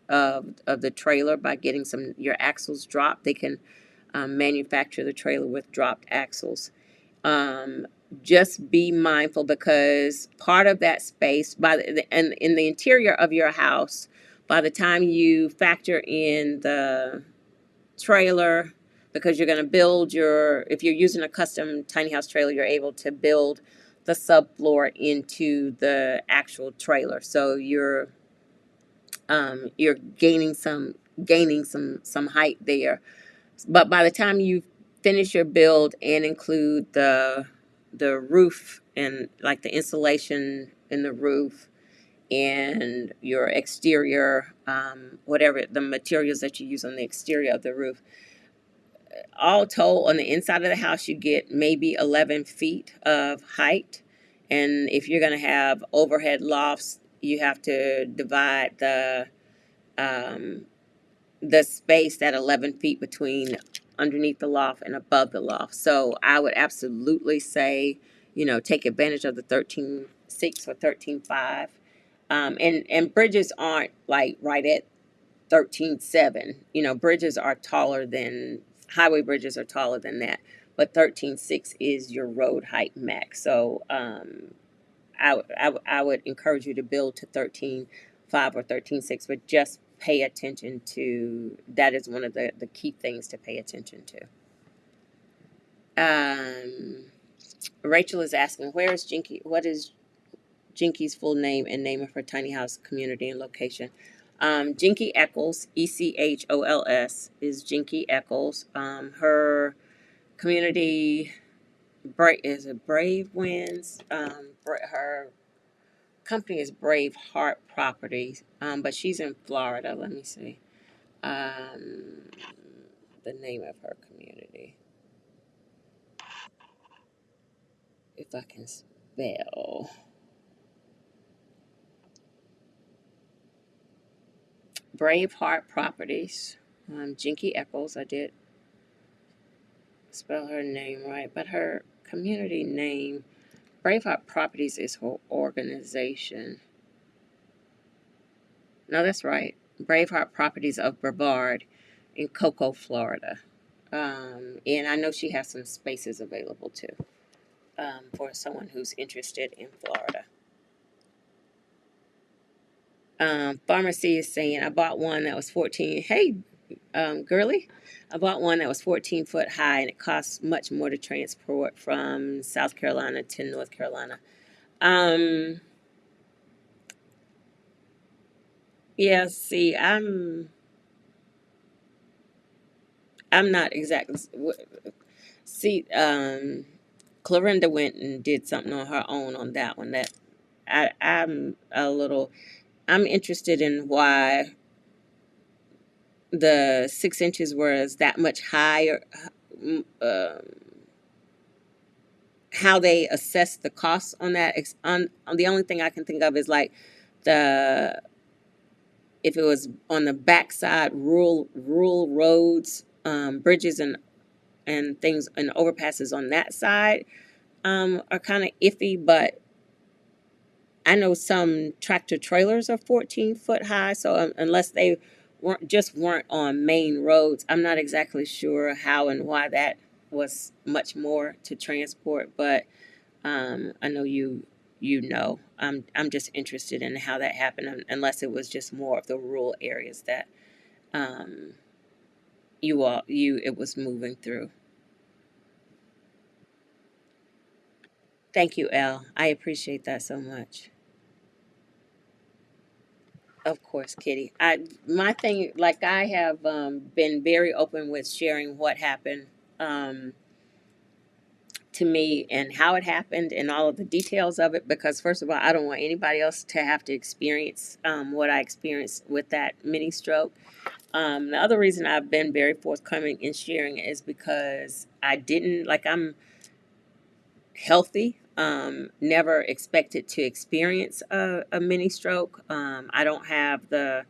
of the trailer by getting your axles dropped. They can manufacture the trailer with dropped axles. Um, just be mindful, because part of that space and in the interior of your house, by the time you factor in the trailer, because you're going to if you're using a custom tiny house trailer, you're able to build the subfloor into the actual trailer. So you're gaining some height there. But by the time you finish your build and include the roof and like the insulation in the roof and your exterior, whatever the materials that you use on the exterior of the roof, all told, on the inside of the house, you get maybe 11 feet of height. And if you're going to have overhead lofts, you have to divide um, the space, that 11 feet between underneath the loft and above the loft. So I would absolutely say, take advantage of the 13.6 or 13.5. And bridges aren't like right at 13.7. Highway bridges are taller than that, but 13.6 is your road height max. So I would encourage you to build to 13.5 or 13.6, but just pay attention to that. Is one of the key things to pay attention to. Rachel is asking, where is Jinky? What is Jinky's full name and name of her tiny house community and location? Jinky Eccles, Echols, is Jinky Eccles. Her community is a Brave Winds. Her company is Brave Heart Properties, but she's in Florida. Let me see the name of her community, if I can spell. Brave Heart Properties. Jinky Eccles. I did spell her name right, but her community name, Braveheart Properties, is her organization. No, that's right. Braveheart Properties of Brevard in Cocoa, Florida. And I know she has some spaces available too, for someone who's interested in Florida. Pharmacy is saying, I bought one that was 14. Hey, girly. I bought one that was 14 foot high, and it costs much more to transport from South Carolina to North Carolina. Yeah, see, I'm not exactly. See, Clorinda went and did something on her own on that one. That I'm interested in why the 6 inches was that much higher. How they assess the costs on that. On the only thing I can think of is like the if it was on the backside, rural roads, bridges and things and overpasses on that side are kind of iffy. But I know some tractor trailers are 14 foot high. So unless they weren't on main roads, I'm not exactly sure how and why that was much more to transport. But I know you know. I'm just interested in how that happened, unless it was just more of the rural areas that um, you it was moving through. Thank you, Elle. I appreciate that so much. Of course, Kitty. My thing, like I have been very open with sharing what happened um, to me and how it happened and all of the details of it, because first of all, I don't want anybody else to have to experience what I experienced with that mini stroke. The other reason I've been very forthcoming in sharing is because I didn't, like, I'm healthy. Never expected to experience a mini stroke. I don't have the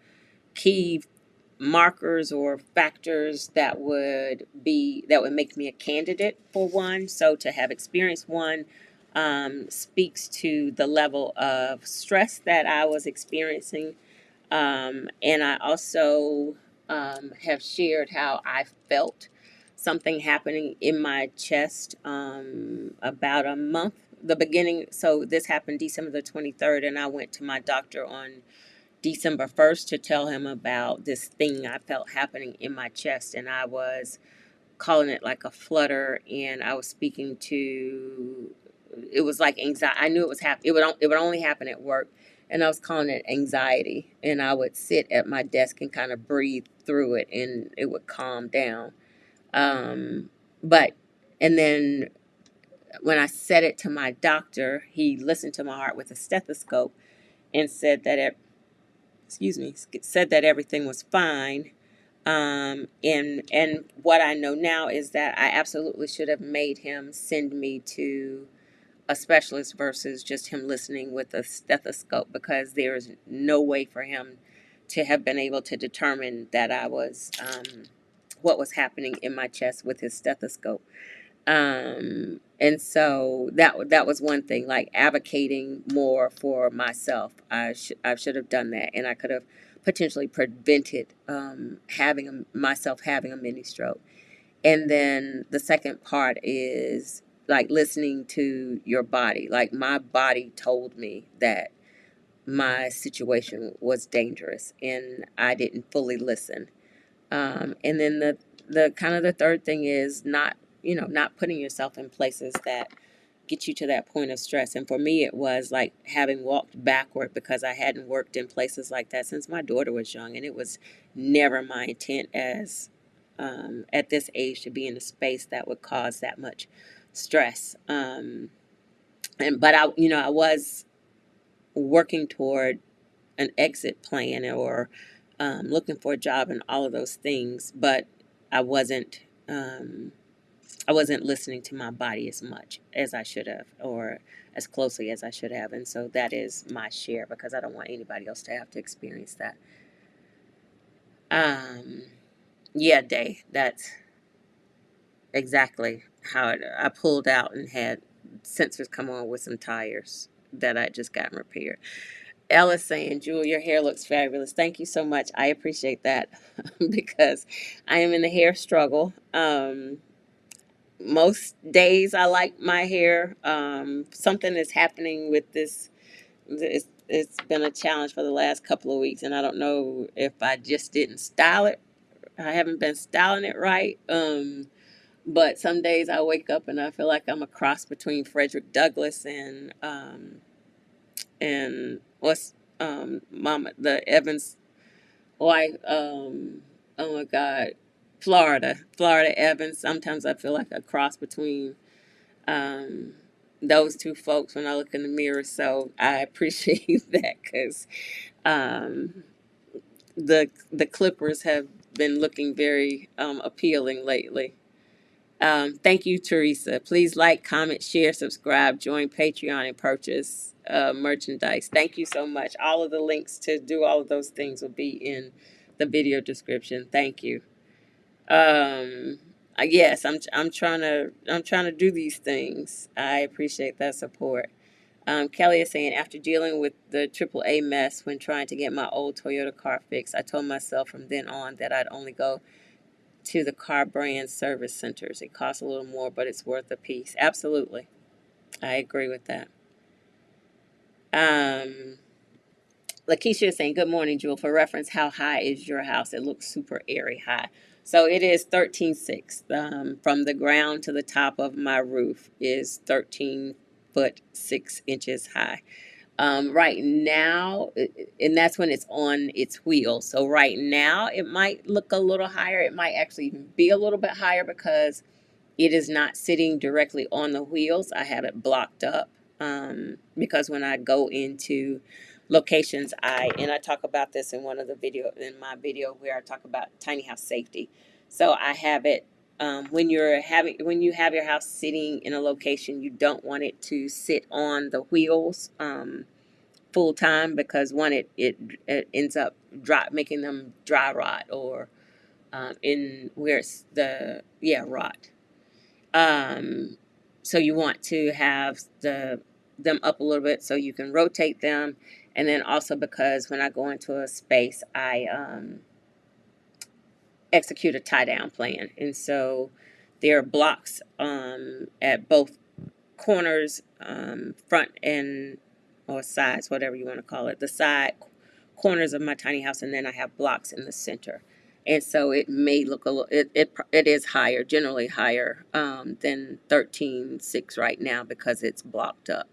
key markers or factors that would make me a candidate for one. So to have experienced one speaks to the level of stress that I was experiencing, and I also have shared how I felt something happening in my chest about a month. The beginning, so this happened December the 23rd, and I went to my doctor on December 1st to tell him about this thing I felt happening in my chest. And I was calling it like a flutter, and I was speaking to, it was like anxiety. I knew it was happening. It would only happen at work. And I was calling it anxiety. And I would sit at my desk and kind of breathe through it, and it would calm down. Um, but, and then when I said it to my doctor, he listened to my heart with a stethoscope and said that said that everything was fine. And what I know now is that I absolutely should have made him send me to a specialist versus just him listening with a stethoscope, because there is no way for him to have been able to determine that I was what was happening in my chest with his stethoscope. And so that was one thing, like advocating more for myself. I should have done that, and I could have potentially prevented myself having a mini stroke. And then the second part is like listening to your body. Like my body told me that my situation was dangerous, and I didn't fully listen. And then the kind of the third thing is not putting yourself in places that get you to that point of stress. And for me, it was like having walked backward, because I hadn't worked in places like that since my daughter was young, and it was never my intent as at this age to be in a space that would cause that much stress. And but I was working toward an exit plan, or looking for a job and all of those things, but I wasn't um, I wasn't listening to my body as much as I should have, or as closely as I should have. And so that is my share, because I don't want anybody else to have to experience that. Um, yeah, Day, that's exactly how I pulled out and had sensors come on with some tires that I just gotten repaired. Ella's saying, Jewel, your hair looks fabulous. Thank you so much. I appreciate that because I am in the hair struggle. Most days I like my hair. Something is happening with this. It's been a challenge for the last couple of weeks, and I don't know if I just didn't style it. I haven't been styling it right. But some days I wake up and I feel like I'm a cross between Frederick Douglass and what's Mama the Evans wife. Oh my God, Florida Evans. Sometimes I feel like a cross between um, those two folks when I look in the mirror. So I appreciate that, because um, the Clippers have been looking very appealing lately. Thank you, Teresa. Please like, comment, share, subscribe, join Patreon, and purchase merchandise. Thank you so much. All of the links to do all of those things will be in the video description. Thank you. Yes, I'm trying to do these things. I appreciate that support. Kelly is saying, after dealing with the AAA mess when trying to get my old Toyota car fixed, I told myself from then on that I'd only go to the car brand service centers. It costs a little more, but it's worth a piece. Absolutely. I agree with that. Lakeisha is saying, good morning, Jewel. For reference, how high is your house? It looks super airy high. So it is 13.6. From the ground to the top of my roof is 13 foot 6 inches high. Right now, and that's when it's on its wheels. So right now, it might look a little higher. It might actually even be a little bit higher because it is not sitting directly on the wheels. I have it blocked up because when I go into locations, I talk about this in one of the my video where I talk about tiny house safety. So I have it when you have your house sitting in a location, you don't want it to sit on the wheels full time because one, it ends up making them dry rot or in where it's rot. So you want to have them up a little bit so you can rotate them, and then also because when I go into a space, I execute a tie down plan, and so there are blocks at both corners, front and or sides, whatever you want to call it, the side corners of my tiny house, and then I have blocks in the center. And so it may look a little, it is higher, generally higher than 13.6 right now because it's blocked up.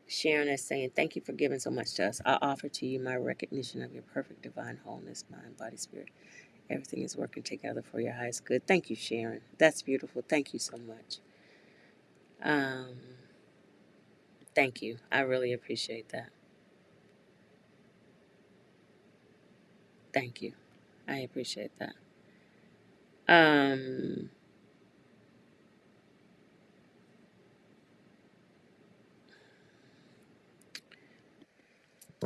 Sharon is saying, thank you for giving so much to us. I offer to you my recognition of your perfect divine wholeness, mind, body, spirit. Everything is working together for your highest good. Thank you, Sharon. That's beautiful. Thank you so much. Thank you. I really appreciate that. Thank you. I appreciate that.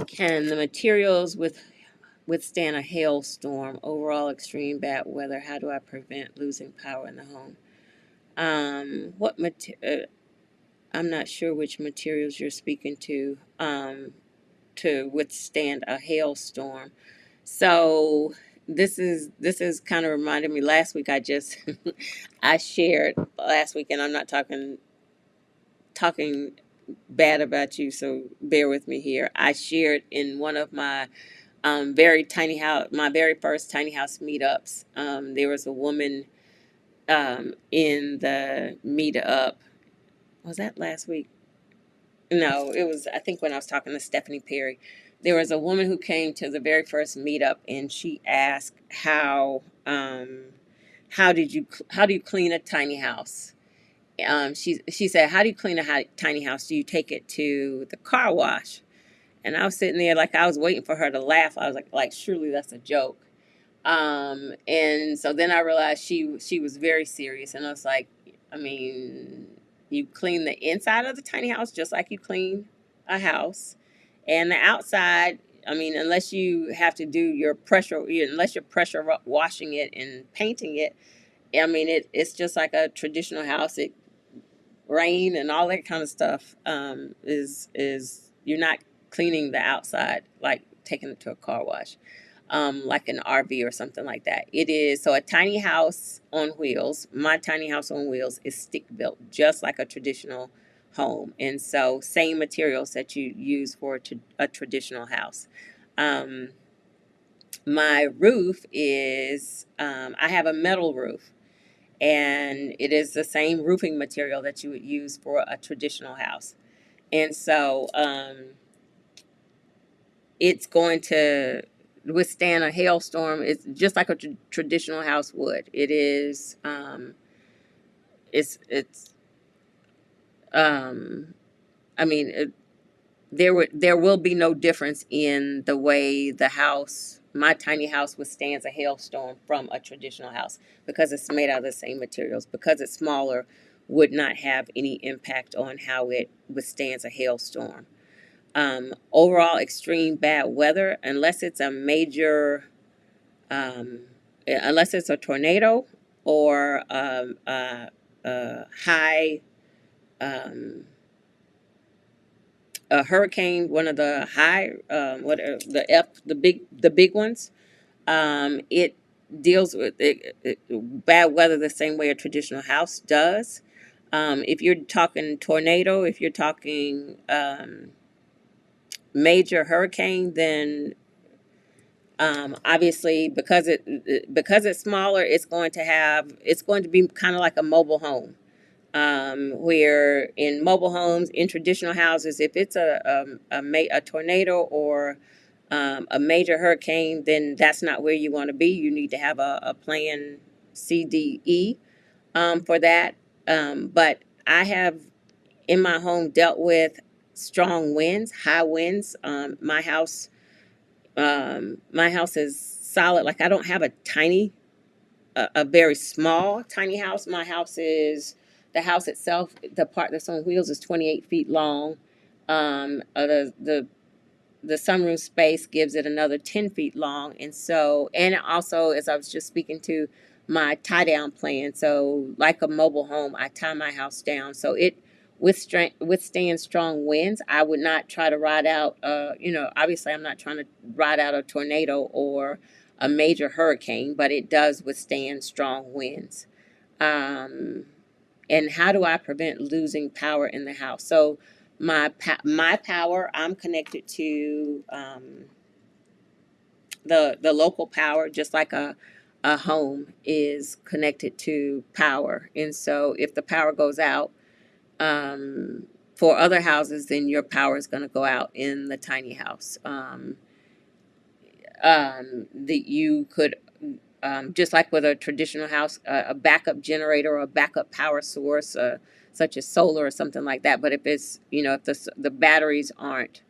Can the materials withstand a hailstorm? Overall extreme bad weather. How do I prevent losing power in the home? I'm not sure which materials you're speaking to withstand a hailstorm. So this is kind of reminded me last week. I shared last week, and I'm not talking bad about you, so bear with me here. I shared in one of my my very first tiny house meetups. There was a woman in the meetup. Was that last week? No, it was, I think, when I was talking to Stephanie Perry. There was a woman who came to the very first meetup, and she asked how do you clean a tiny house? She said, how do you clean a tiny house? Do you take it to the car wash? And I was sitting there like I was waiting for her to laugh. I was like surely that's a joke. And so then I realized she was very serious, and I was like, I mean, you clean the inside of the tiny house just like you clean a house, and the outside. I mean, unless you have to do unless you're pressure washing it and painting it. I mean, it's just like a traditional house. It rain and all that kind of stuff is you're not cleaning the outside like taking it to a car wash, like an RV or something like that. It is so a tiny house on wheels. My tiny house on wheels is stick built, just like a traditional home, and so same materials that you use for a traditional house. My roof is I have a metal roof, and it is the same roofing material that you would use for a traditional house. And so it's going to withstand a hailstorm. It's just like a traditional house would. It is, it's I mean, there will be no difference in the way my tiny house withstands a hailstorm from a traditional house, because it's made out of the same materials. Because it's smaller, would not have any impact on how it withstands a hailstorm. Overall, extreme bad weather, um, unless it's a tornado or high um, a hurricane, one of the high, the big ones. It deals with bad weather the same way a traditional house does. If you're talking tornado, if you're talking major hurricane, then obviously because it's smaller, it's going to be kind of like a mobile home. Where in mobile homes, in traditional houses, if it's a tornado or a major hurricane, then that's not where you want to be. You need to have a plan C, D, E for that. But I have in my home dealt with strong winds, high winds. My house is solid. Like, I don't have a very small tiny house. My house is the house itself. The part that's on wheels is 28 feet long. The sunroom space gives it another 10 feet long. And also, as I was just speaking to, my tie down plan. So, like a mobile home, I tie my house down so it withstands strong winds. I would not try to ride out, obviously, I'm not trying to ride out a tornado or a major hurricane, but it does withstand strong winds. Um, and how do I prevent losing power in the house? So, my power, I'm connected to the local power, just like a home is connected to power. And so if the power goes out for other houses, then your power is going to go out in the tiny house. That you could, just like with a traditional house, a backup generator or a backup power source, such as solar or something like that. But if it's, if the batteries aren't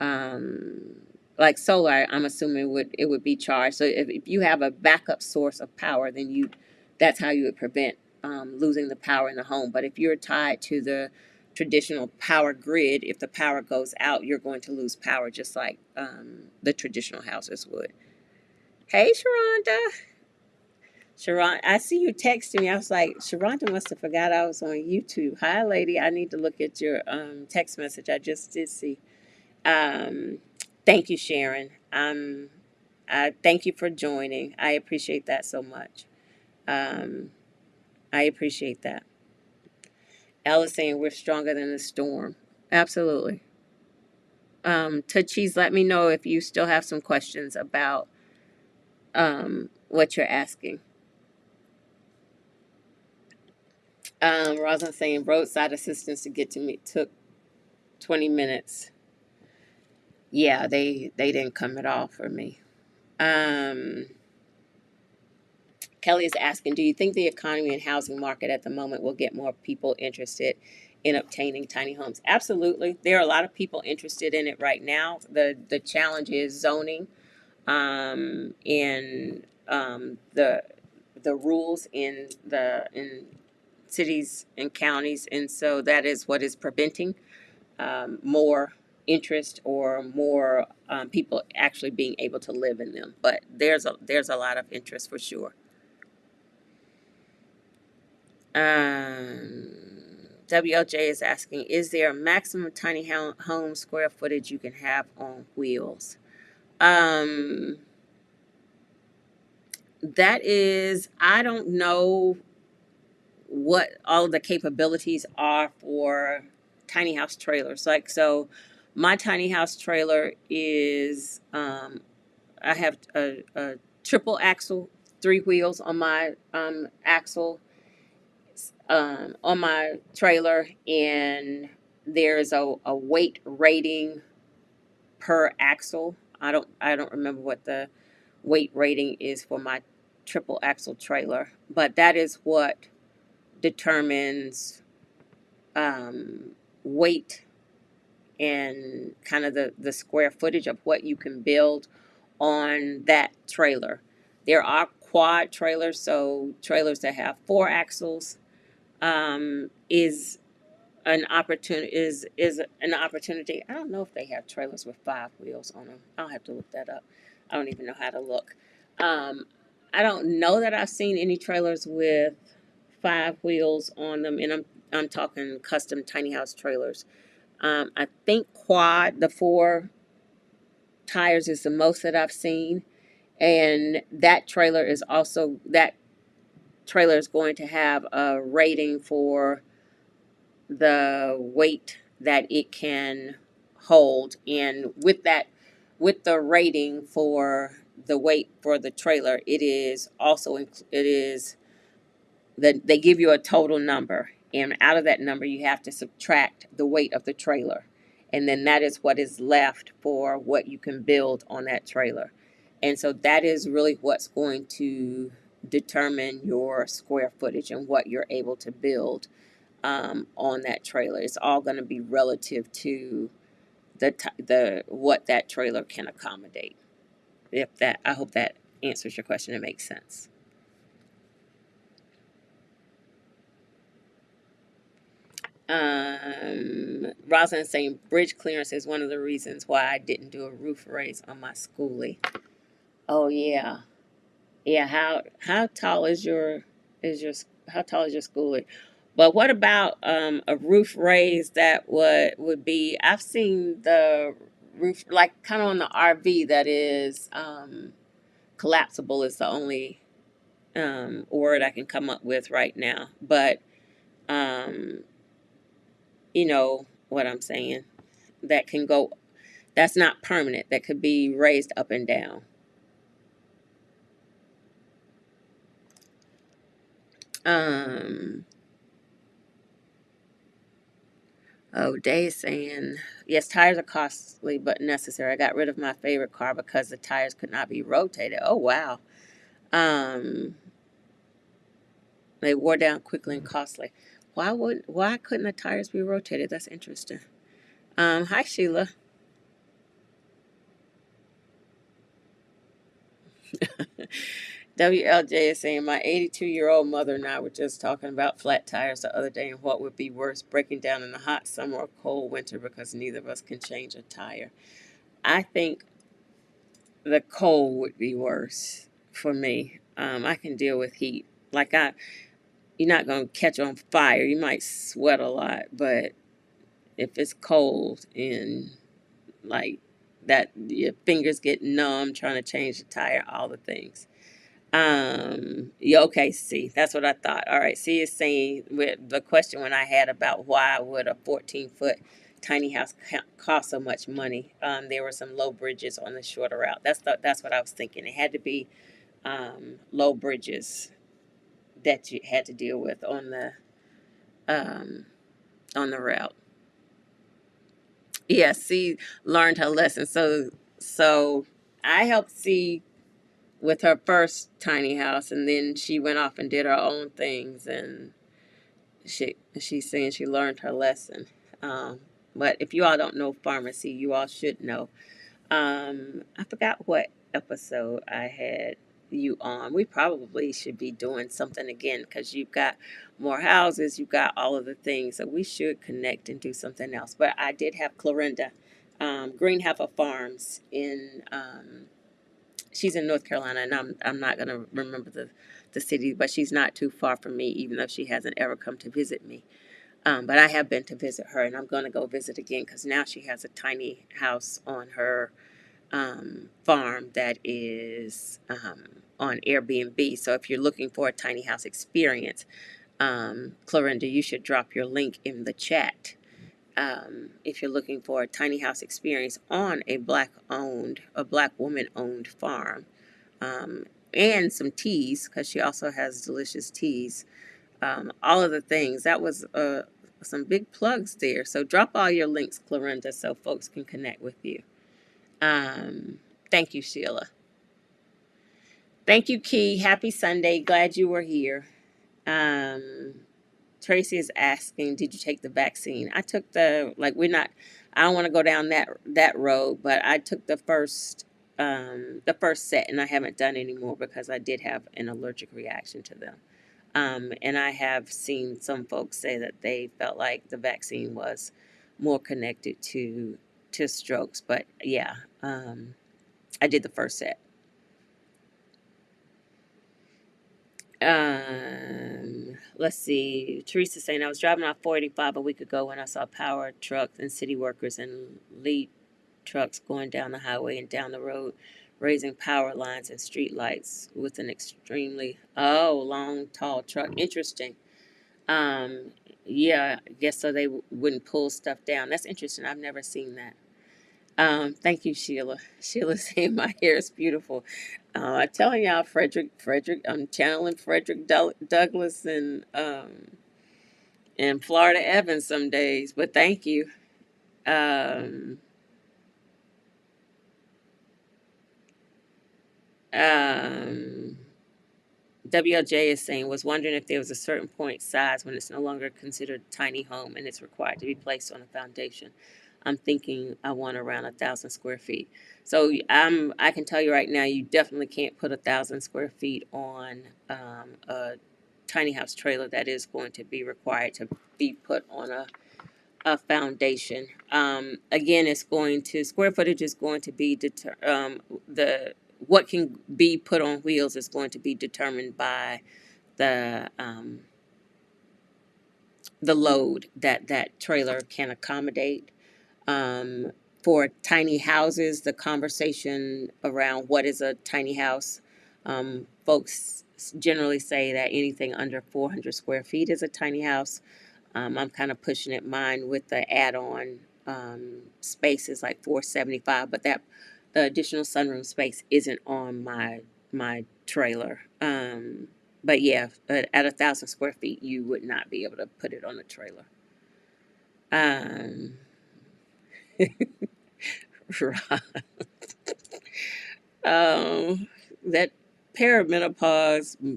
um, like solar, I'm assuming it would be charged. So if you have a backup source of power, then that's how you would prevent losing the power in the home. But if you're tied to the traditional power grid, if the power goes out, you're going to lose power just like the traditional houses would. Hey, Sharonda. Sharon, I see you texting me. I was like, Sharonda must have forgot I was on YouTube. Hi, lady. I need to look at your text message. I just did see. Um, Thank you, Sharon. Thank you for joining. I appreciate that so much. Um, I appreciate that. Ella's saying we're stronger than the storm. Absolutely. Tachis, let me know if you still have some questions about what you're asking. Rosalind saying roadside assistance to get to me took 20 minutes. Yeah, they didn't come at all for me. Kelly is asking, do you think the economy and housing market at the moment will get more people interested in obtaining tiny homes? Absolutely. There are a lot of people interested in it right now. The challenge is zoning, and the rules in cities and counties, and so that is what is preventing more interest or more people actually being able to live in them. But there's a lot of interest for sure. WLJ is asking, is there a maximum tiny home square footage you can have on wheels? That is, I don't know what all of the capabilities are for tiny house trailers. Like, so my tiny house trailer is, I have a triple axle, 3 wheels on my axle, on my trailer, and there's a weight rating per axle. I don't remember what the weight rating is for my triple axle trailer, but that is what determines weight and kind of the square footage of what you can build on that trailer. There are quad trailers, so trailers that have 4 axles is an opportunity. I don't know if they have trailers with 5 wheels on them. I'll have to look that up. I don't even know how to look. Um, I don't know that I've seen any trailers with 5 wheels on them, and I'm talking custom tiny house trailers. I think quad, the 4 tires, is the most that I've seen, and that trailer is going to have a rating for the weight that it can hold, and with the rating for the weight for the trailer, it is also it is that they give you a total number, and out of that number you have to subtract the weight of the trailer, and then that is what is left for what you can build on that trailer. And so that is really what's going to determine your square footage and what you're able to build on that trailer. It's all going to be relative to the what that trailer can accommodate. If that, I hope that answers your question and makes sense. Rosalind saying bridge clearance is one of the reasons why I didn't do a roof raise on my schoolie. Oh yeah, yeah. How tall is your how tall is your schoolie? But what about a roof raise that would be? I've seen the roof like kind of on the RV that is collapsible is the only word I can come up with right now. But um, you know what I'm saying? That can go. That's not permanent. That could be raised up and down. Um, Oh, Day is saying, yes, tires are costly but necessary. I got rid of my favorite car because the tires could not be rotated. Oh, wow. Um, they wore down quickly and costly. Why couldn't the tires be rotated? That's interesting. Hi Sheila. WLJ is saying my 82-year-old mother and I were just talking about flat tires the other day and what would be worse, breaking down in a hot summer or cold winter because neither of us can change a tire. I think the cold would be worse for me. I can deal with heat. You're not gonna catch on fire. You might sweat a lot, but if it's cold and like that, your fingers get numb trying to change the tire, all the things. Yeah, okay, see, that's what I thought. All right, see, is saying with the question when I had about why would a 14-foot tiny house cost so much money. There were some low bridges on the shorter route. That's what I was thinking. It had to be low bridges that you had to deal with um, on the route. Yeah, C learned her lesson. So I helped C with her first tiny house, and then she went off and did her own things, and she's saying she learned her lesson. But if you all don't know pharmacy, you all should know. I forgot what episode I had you on. We probably should be doing something again because you've got more houses, you've got all of the things, so we should connect and do something else. But I did have Clarinda, Green Heifer Farms in. She's in North Carolina, and I'm not gonna remember the city, but she's not too far from me, even though she hasn't ever come to visit me. But I have been to visit her, and I'm going to go visit again because now she has a tiny house on her farm that is on Airbnb. So if you're looking for a tiny house experience, Clarinda, you should drop your link in the chat. If you're looking for a tiny house experience on a black woman owned farm, and some teas, because she also has delicious teas, all of the things. That was some big plugs there. So drop all your links, Clarinda, so folks can connect with you. Um, Thank you, Sheila. Thank you, Key. Happy Sunday. Glad you were here. Um, Tracy is asking, did you take the vaccine? I took I don't want to go down that road, but I took the first set, and I haven't done any more because I did have an allergic reaction to them. And I have seen some folks say that they felt like the vaccine was more connected to strokes. But yeah, I did the first set. Let's see. Teresa saying, I was driving off 485 a week ago when I saw power trucks and city workers and lead trucks going down the highway and down the road, raising power lines and street lights with an extremely long, tall truck. Interesting. Um, yeah, I guess so they wouldn't pull stuff down. That's interesting. I've never seen that. Thank you, Sheila. Sheila saying my hair is beautiful. I'm telling y'all, Frederick, I'm channeling Frederick Douglass and Florida Evans some days, but thank you. Um, um, WLJ is saying, was wondering if there was a certain point size when it's no longer considered a tiny home and it's required to be placed on a foundation. I'm thinking I want around 1,000 square feet. So I can tell you right now, you definitely can't put 1,000 square feet on a tiny house trailer. That is going to be required to be put on a foundation. Again, it's going to square footage is going to be the what can be put on wheels is going to be determined by the the load that that trailer can accommodate. Um, for tiny houses, the conversation around what is a tiny house, folks generally say that anything under 400 square feet is a tiny house. I'm kind of pushing it mine with the add-on spaces like 475, but that the additional sunroom space isn't on my trailer. But yeah, at 1,000 square feet, you would not be able to put it on a trailer. Um, right. That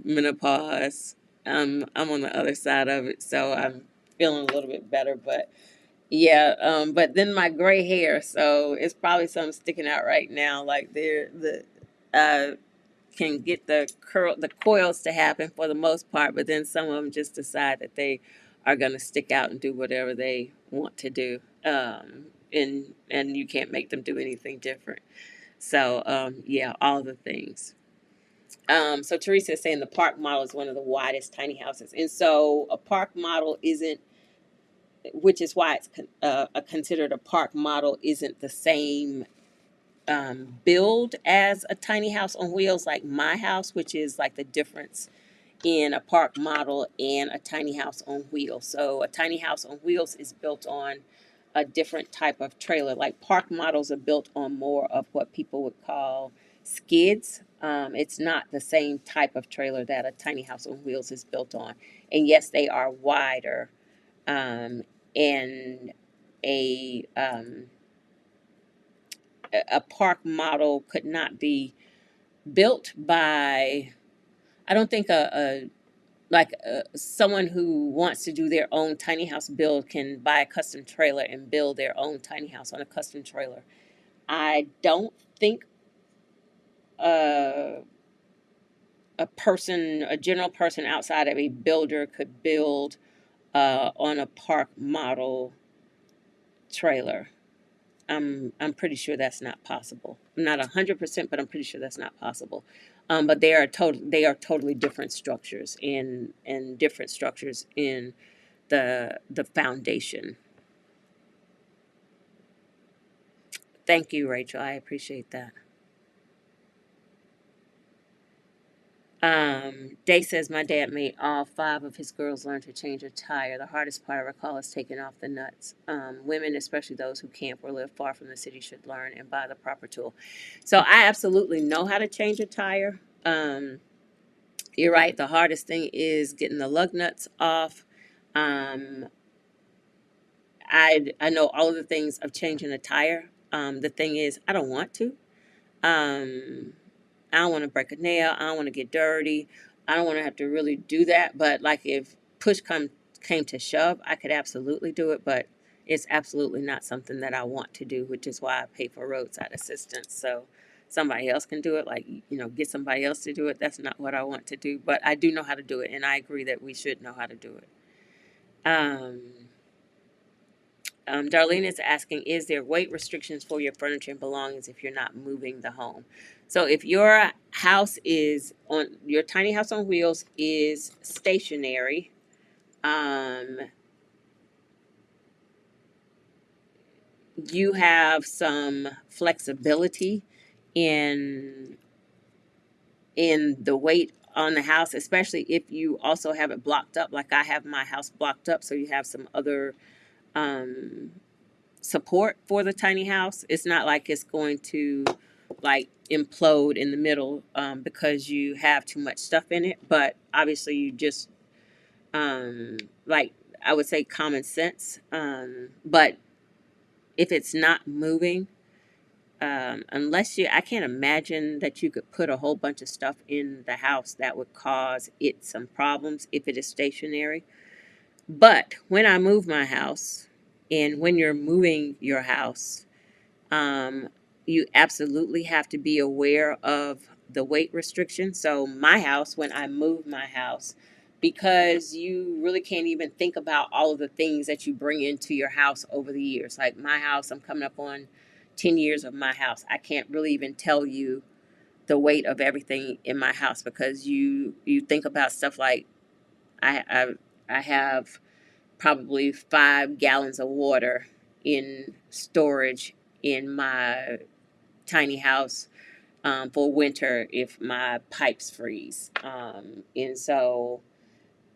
menopause. I'm on the other side of it, so I'm feeling a little bit better. But yeah, but then my gray hair, so it's probably something sticking out right now. Like uh, can get the coils to happen for the most part, but then some of them just decide that they are going to stick out and do whatever they want to do, and you can't make them do anything different. So yeah, all the things. So Teresa is saying the park model is one of the widest tiny houses, and so a park model isn't, which is why it's considered a park model, isn't the same build as a tiny house on wheels like my house, which is like the difference in a park model and a tiny house on wheels. So a tiny house on wheels is built on a different type of trailer. Like park models are built on more of what people would call skids. It's not the same type of trailer that a tiny house on wheels is built on. And yes, they are wider. And a a park model could not be built by, I don't think someone who wants to do their own tiny house build can buy a custom trailer and build their own tiny house on a custom trailer. I don't think uh, a general person outside of a builder could build on a park model trailer. I'm pretty sure that's not possible. I'm not 100%, but I'm pretty sure that's not possible. But they are totally different structures and different structures in the foundation. Thank you, Rachel. I appreciate that. Day says my dad made all five of his girls learn to change a tire. The hardest part I recall is taking off the nuts. Women, especially those who camp or live far from the city, should learn and buy the proper tool. So I absolutely know how to change a tire. You're right. The hardest thing is getting the lug nuts off. Um, I know all of the things of changing a tire. The thing is, I don't want to. Um, I don't want to break a nail. I don't want to get dirty. I don't want to have to really do that. But like if push came to shove, I could absolutely do it, but it's absolutely not something that I want to do, which is why I pay for roadside assistance. So somebody else can do it, like, get somebody else to do it. That's not what I want to do, but I do know how to do it, and I agree that we should know how to do it. Um, Darlene is asking, is there weight restrictions for your furniture and belongings if you're not moving the home? So if your house is on, your tiny house on wheels is stationary, um, you have some flexibility in the weight on the house, especially if you also have it blocked up, like I have my house blocked up, so you have some other um, support for the tiny house. It's not like it's going to like implode in the middle because you have too much stuff in it, but obviously you just like I would say common sense. But if it's not moving, unless I can't imagine that you could put a whole bunch of stuff in the house that would cause it some problems if it is stationary. But when I move my house, and when you're moving your house, um, you absolutely have to be aware of the weight restriction. So my house, when I moved my house, because you really can't even think about all of the things that you bring into your house over the years. Like my house, I'm coming up on 10 years of my house. I can't really even tell you the weight of everything in my house because you think about stuff like I I, I have probably 5 gallons of water in storage in my tiny house for winter if my pipes freeze. And so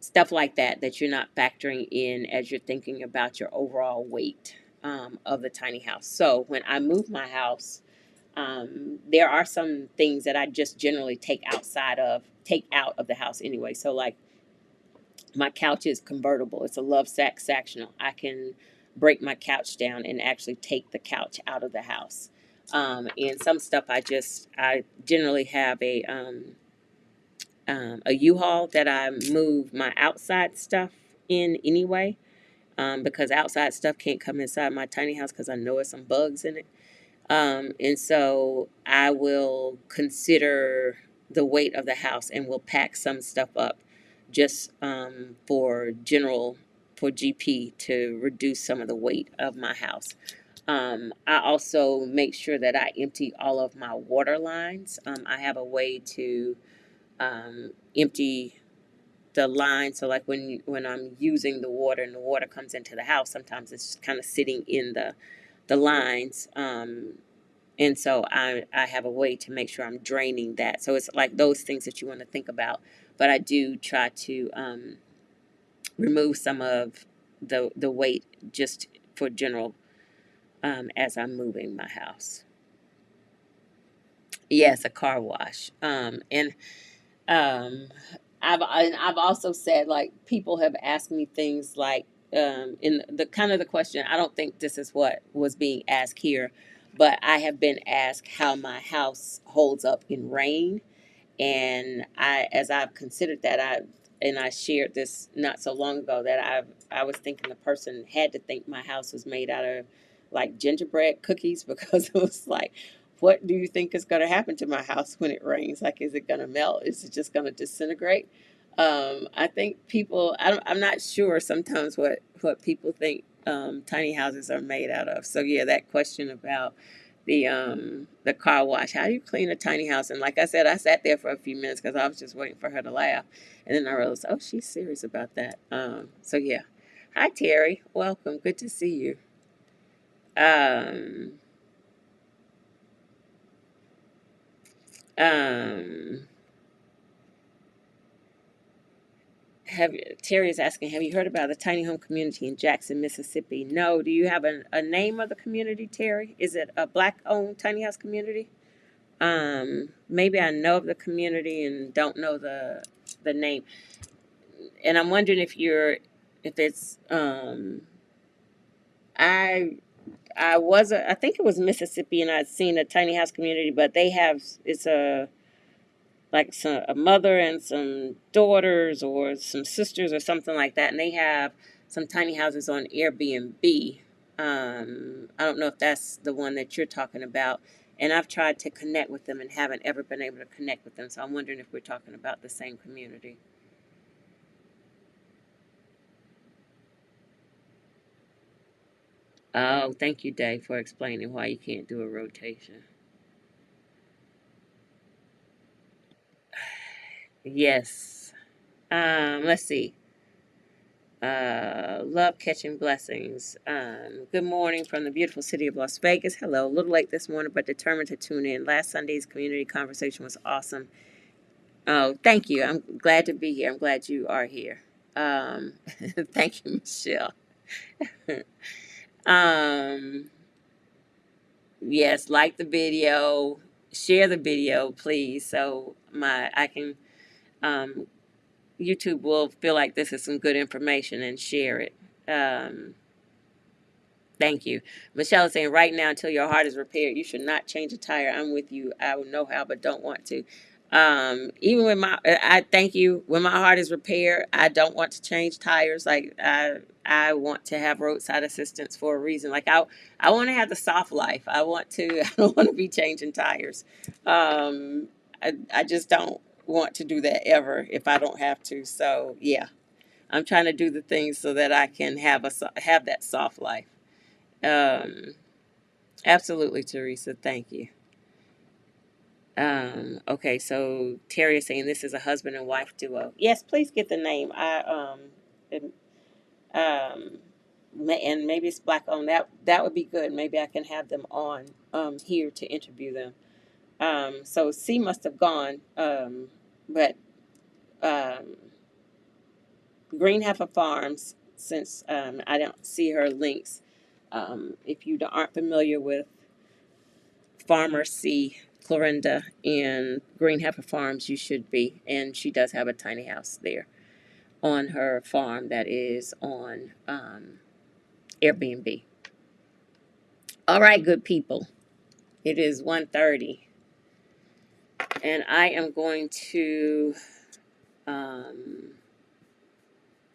stuff like that you're not factoring in as you're thinking about your overall weight of the tiny house. So when I move my house, there are some things that I just generally take out of the house anyway. So like my couch is convertible. It's a love sack sectional. I can break my couch down and actually take the couch out of the house. And some stuff I generally have a U-Haul that I move my outside stuff in anyway, because outside stuff can't come inside my tiny house because I know there's some bugs in it. And so I will consider the weight of the house and will pack some stuff up just for GP to reduce some of the weight of my house. I also make sure that I empty all of my water lines. I have a way to empty the line. So like when I'm using the water and the water comes into the house, sometimes it's just kind of sitting in the lines. And so I have a way to make sure I'm draining that. So it's like those things that you want to think about. But I do try to remove some of the weight just for general as I'm moving my house. Yes, a car wash. And um, I've also said, like, people have asked me things like in the kind of the question. I don't think this is what was being asked here, but I have been asked how my house holds up in rain. And as I've considered that, I shared this not so long ago that I was thinking the person had to think my house was made out of like gingerbread cookies because it was like, what do you think is going to happen to my house when it rains? Like, is it going to melt? Is it just going to disintegrate? I think I'm not sure sometimes what people think tiny houses are made out of. So yeah, that question about the car wash. How do you clean a tiny house? And like I said, I sat there for a few minutes because I was just waiting for her to laugh, and then I realized, oh, she's serious about that. So yeah. Hi Terry, welcome. Good to see you. Um, um, Terry is asking, have you heard about the tiny home community in Jackson, Mississippi? No. Do you have a name of the community, Terry? Is it a black-owned tiny house community? Maybe I know of the community and don't know the name. And I'm wondering if it's I I think it was Mississippi, and I'd seen a tiny house community, but it's a like a mother and some daughters or some sisters or something like that, and they have some tiny houses on Airbnb. I don't know if that's the one that you're talking about. And I've tried to connect with them and haven't ever been able to connect with them. So I'm wondering if we're talking about the same community. Oh, thank you, Dave, for explaining why you can't do a rotation. Yes. Let's see. Love catching blessings. Good morning from the beautiful city of Las Vegas. Hello, a little late this morning, but determined to tune in. Last Sunday's community conversation was awesome. Oh, thank you. I'm glad to be here. I'm glad you are here. Um, thank you, Michelle. um, yes, like the video, share the video, please. So I can um, YouTube will feel like this is some good information and share it. Um, Thank you. Michelle is saying, right now, until your heart is repaired, you should not change a tire. I'm with you. I would know how, but don't want to. Even when I thank you. When my heart is repaired, I don't want to change tires. Like I want to have roadside assistance for a reason. Like I want to have the soft life. I want to. I don't want to be changing tires. I just don't want to do that ever if I don't have to. So yeah, I'm trying to do the things so that I can have that soft life. Um, Absolutely, Teresa. Thank you. Okay, so Terry is saying this is a husband and wife duo. Yes, please get the name. And, um, and maybe it's black owned. That would be good. Maybe I can have them on here to interview them. So C must have gone, but um, Green Heifer Farms. Since I don't see her links, if you aren't familiar with Farmer C, Clorinda, in Green Heifer Farms, you should be. And she does have a tiny house there on her farm that is on Airbnb. All right, good people. It is 1:30, and I am going to. Um,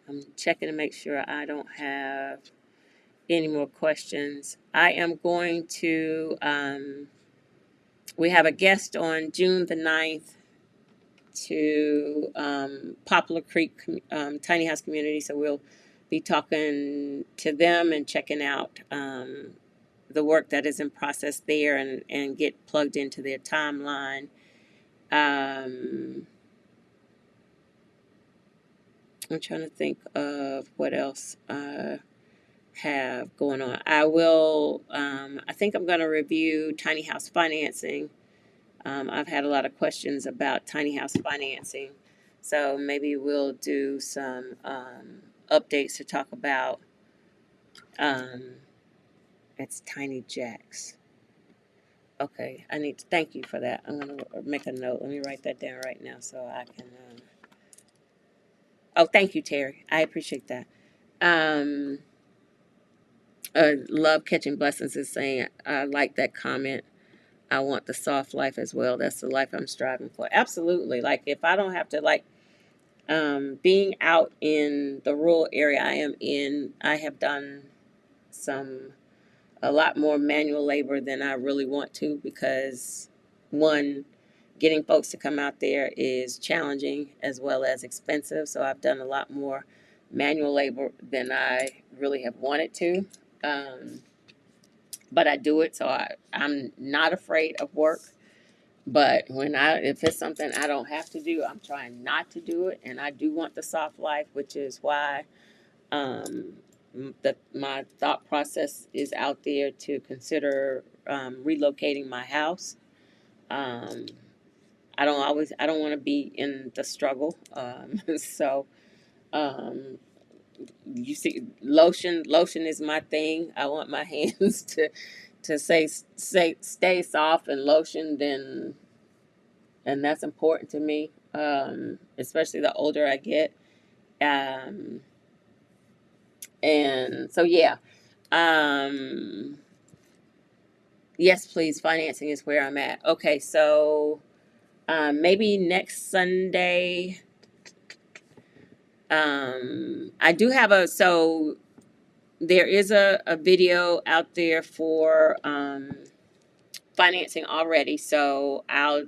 I'm checking to make sure I don't have any more questions. I am going to. We have a guest on June the 9th to Poplar Creek Tiny House Community. So we'll be talking to them and checking out the work that is in process there and get plugged into their timeline. I'm trying to think of what else I have going on. I think I'm going to review tiny house financing. I've had a lot of questions about tiny house financing. So maybe we'll do some updates to talk about. Um, it's Tiny Jacks. Okay, I need to thank you for that. I'm going to make a note. Let me write that down right now so I can. Oh, thank you, Terry. I appreciate that. Um, Love Catching Blessings is saying, I like that comment. I want the soft life as well. That's the life I'm striving for. Absolutely. Like, if I don't have to, like, being out in the rural area I am in, I have done a lot more manual labor than I really want to because, one, getting folks to come out there is challenging as well as expensive. So I've done a lot more manual labor than I really have wanted to. Um, but I do it, so I'm not afraid of work. But if it's something I don't have to do, I'm trying not to do it. And I do want the soft life, which is why um, my thought process is out there to consider relocating my house. Um, I don't want to be in the struggle. So um, you see, lotion is my thing. I want my hands to stay soft and lotion, then, and that's important to me, especially the older I get. Um, and so, yeah. Yes, please. Financing is where I'm at. Okay, so Maybe next Sunday. I do have so there is a video out there for financing already. So I'll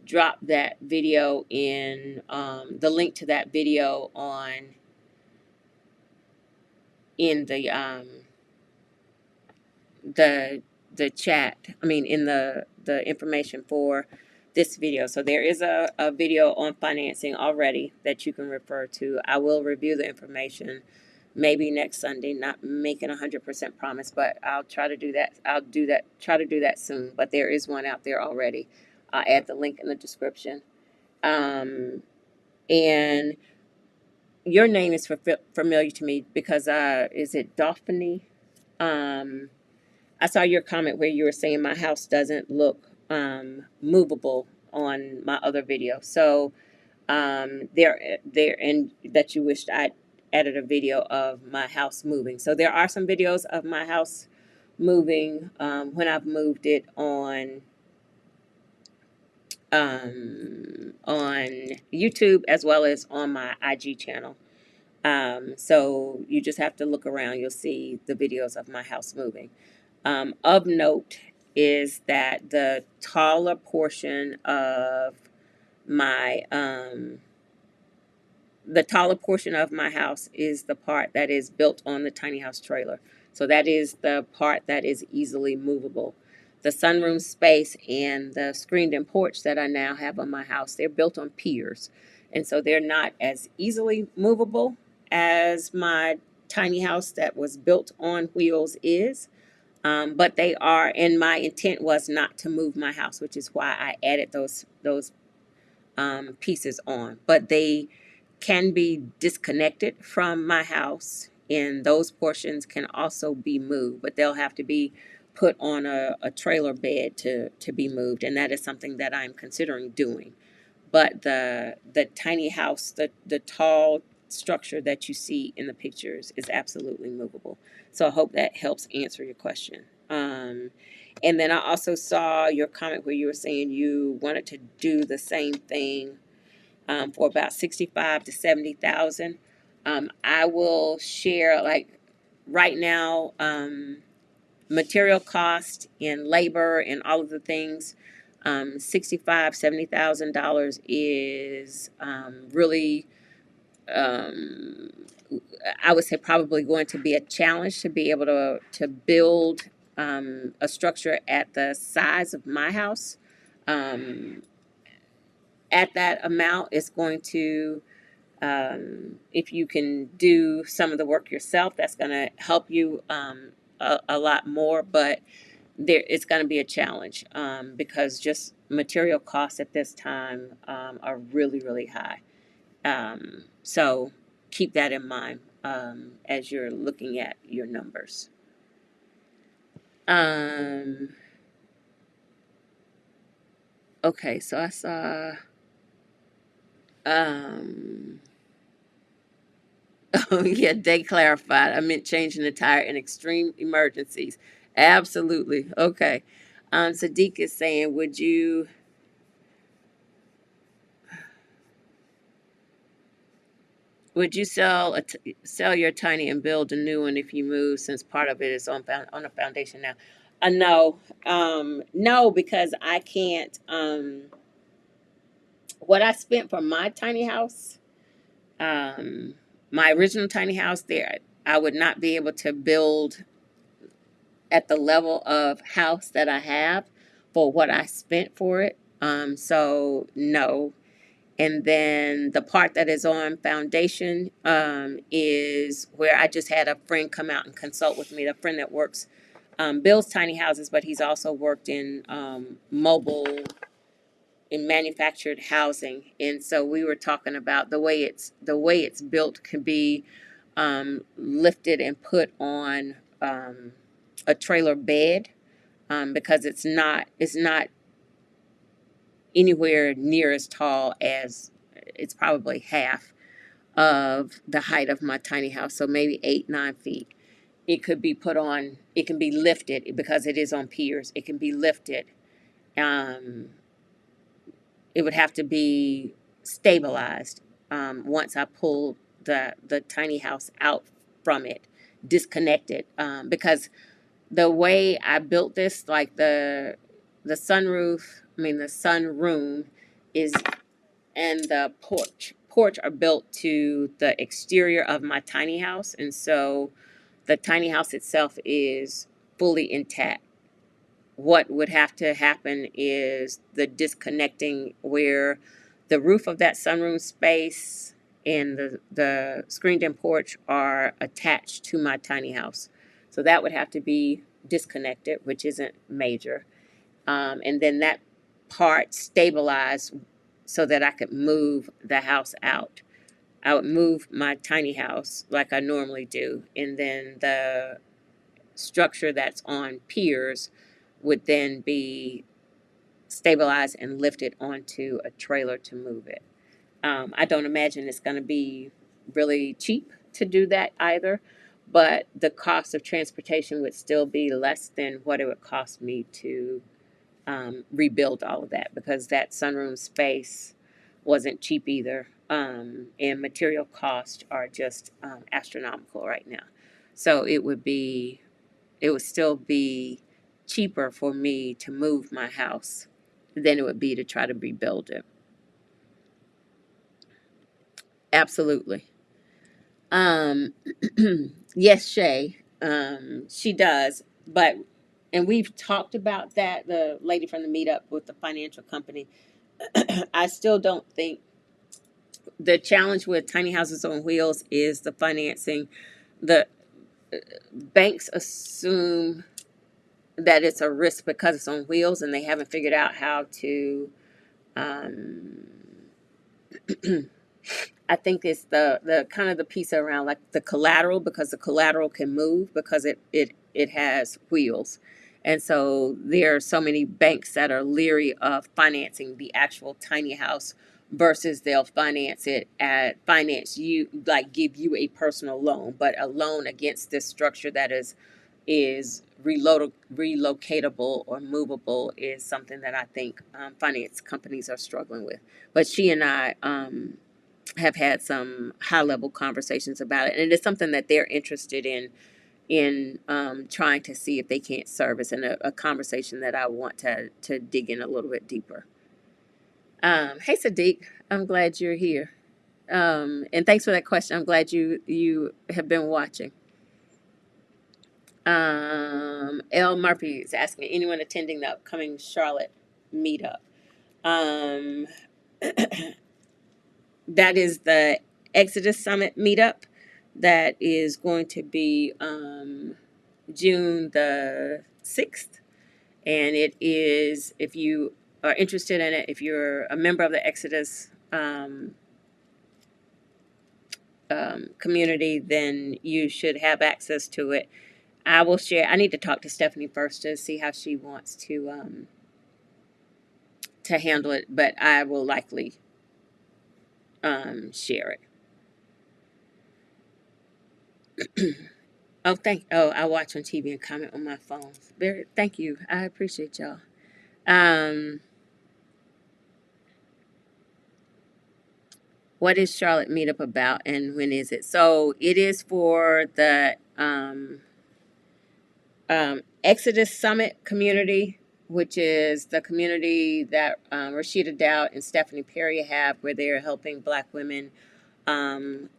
drop that video in the link to that video in the the chat. I mean, in the information for this video. So there is a video on financing already that you can refer to. I will review the information maybe next Sunday, not making 100% promise, but I'll try to do that. Try to do that soon. But there is one out there already. I'll add the link in the description. And your name is familiar to me because is it Dauphiny? I saw your comment where you were saying my house doesn't look movable on my other video. So there and that you wished I added a video of my house moving. So there are some videos of my house moving when I've moved it on YouTube as well as on my IG channel. So you just have to look around. You'll see the videos of my house moving. Of note is that the taller portion of my house is the part that is built on the tiny house trailer. So that is the part that is easily movable. The sunroom space and the screened-in porch that I now have on my house, they're built on piers. And so they're not as easily movable as my tiny house that was built on wheels is. But they are, and my intent was not to move my house, which is why I added those pieces on. But they can be disconnected from my house, and those portions can also be moved, but they'll have to be put on a trailer bed to be moved, and that is something that I'm considering doing. But the tiny house, the tall structure that you see in the pictures is absolutely movable. So I hope that helps answer your question. And then I also saw your comment where you were saying you wanted to do the same thing for about 65 to 70,000. I will share, like, right now, material cost and labor and all of the things. $70,000 is really, I would say, probably going to be a challenge to be able to build a structure at the size of my house. At that amount, it's going to, if you can do some of the work yourself, that's going to help you a lot more. But it's going to be a challenge because just material costs at this time are really, really high. So keep that in mind as you're looking at your numbers. Okay, so I saw. Oh, yeah, they clarified. I meant changing the tire in extreme emergencies. Absolutely. Okay. Sadiq is saying, would you sell your tiny and build a new one if you move, since part of it is on a foundation now? No. No, because I can't. What I spent for my tiny house, my original tiny house there, I would not be able to build at the level of house that I have for what I spent for it. So no. And then the part that is on foundation is where I just had a friend come out and consult with me. The friend that works, builds tiny houses, but he's also worked in in manufactured housing. And so we were talking about the way it's built can be lifted and put on a trailer bed because it's not anywhere near as tall as, it's probably half of the height of my tiny house, so maybe 8-9 feet. It could be put on, it can be lifted because it is on piers. It can be lifted it would have to be stabilized once I pull the tiny house out from it, disconnected, because the way I built this, like the sunroof, I mean the sunroom is and the porch are built to the exterior of my tiny house, and so the tiny house itself is fully intact. What would have to happen is the disconnecting where the roof of that sunroom space and the screened-in porch are attached to my tiny house. So that would have to be disconnected, which isn't major. And then that part stabilized so that I could move the house out. I would move my tiny house like I normally do, and then the structure that's on piers would then be stabilized and lifted onto a trailer to move it. I don't imagine it's going to be really cheap to do that either, but the cost of transportation would still be less than what it would cost me to rebuild all of that, because that sunroom space wasn't cheap either. And material costs are just astronomical right now. So it would still be cheaper for me to move my house than it would be to try to rebuild it. Absolutely. Um, yes, Shay, she does. But, and we've talked about that, the lady from the meetup with the financial company. I still don't think the challenge with tiny houses on wheels is the financing. The banks assume that it's a risk because it's on wheels, and they haven't figured out how to um, I think it's the kind of the piece around like the collateral, because the collateral can move because it has wheels. And so there are so many banks that are leery of financing the actual tiny house versus they'll finance you, like give you a personal loan, but a loan against this structure that is relocatable or movable is something that I think finance companies are struggling with. But she and I have had some high level conversations about it, and it's something that they're interested in trying to see if they can't service, and a conversation that I want to dig in a little bit deeper. Hey Sadiq, I'm glad you're here, and thanks for that question. I'm glad you have been watching. L Murphy is asking anyone attending the upcoming Charlotte meetup. Um, that is the Exodus Summit meetup that is going to be June the 6th. And it is, if you are interested in it, if you're a member of the Exodus community, then you should have access to it. I will share. I need to talk to Stephanie first to see how she wants to handle it, but I will likely share it. I watch on TV and comment on my phone. Thank you. I appreciate y'all. Um, what is Charlotte meetup about, and when is it? So it is for the Exodus Summit community, which is the community that Rashida Dowd and Stephanie Perry have, where they're helping Black women um,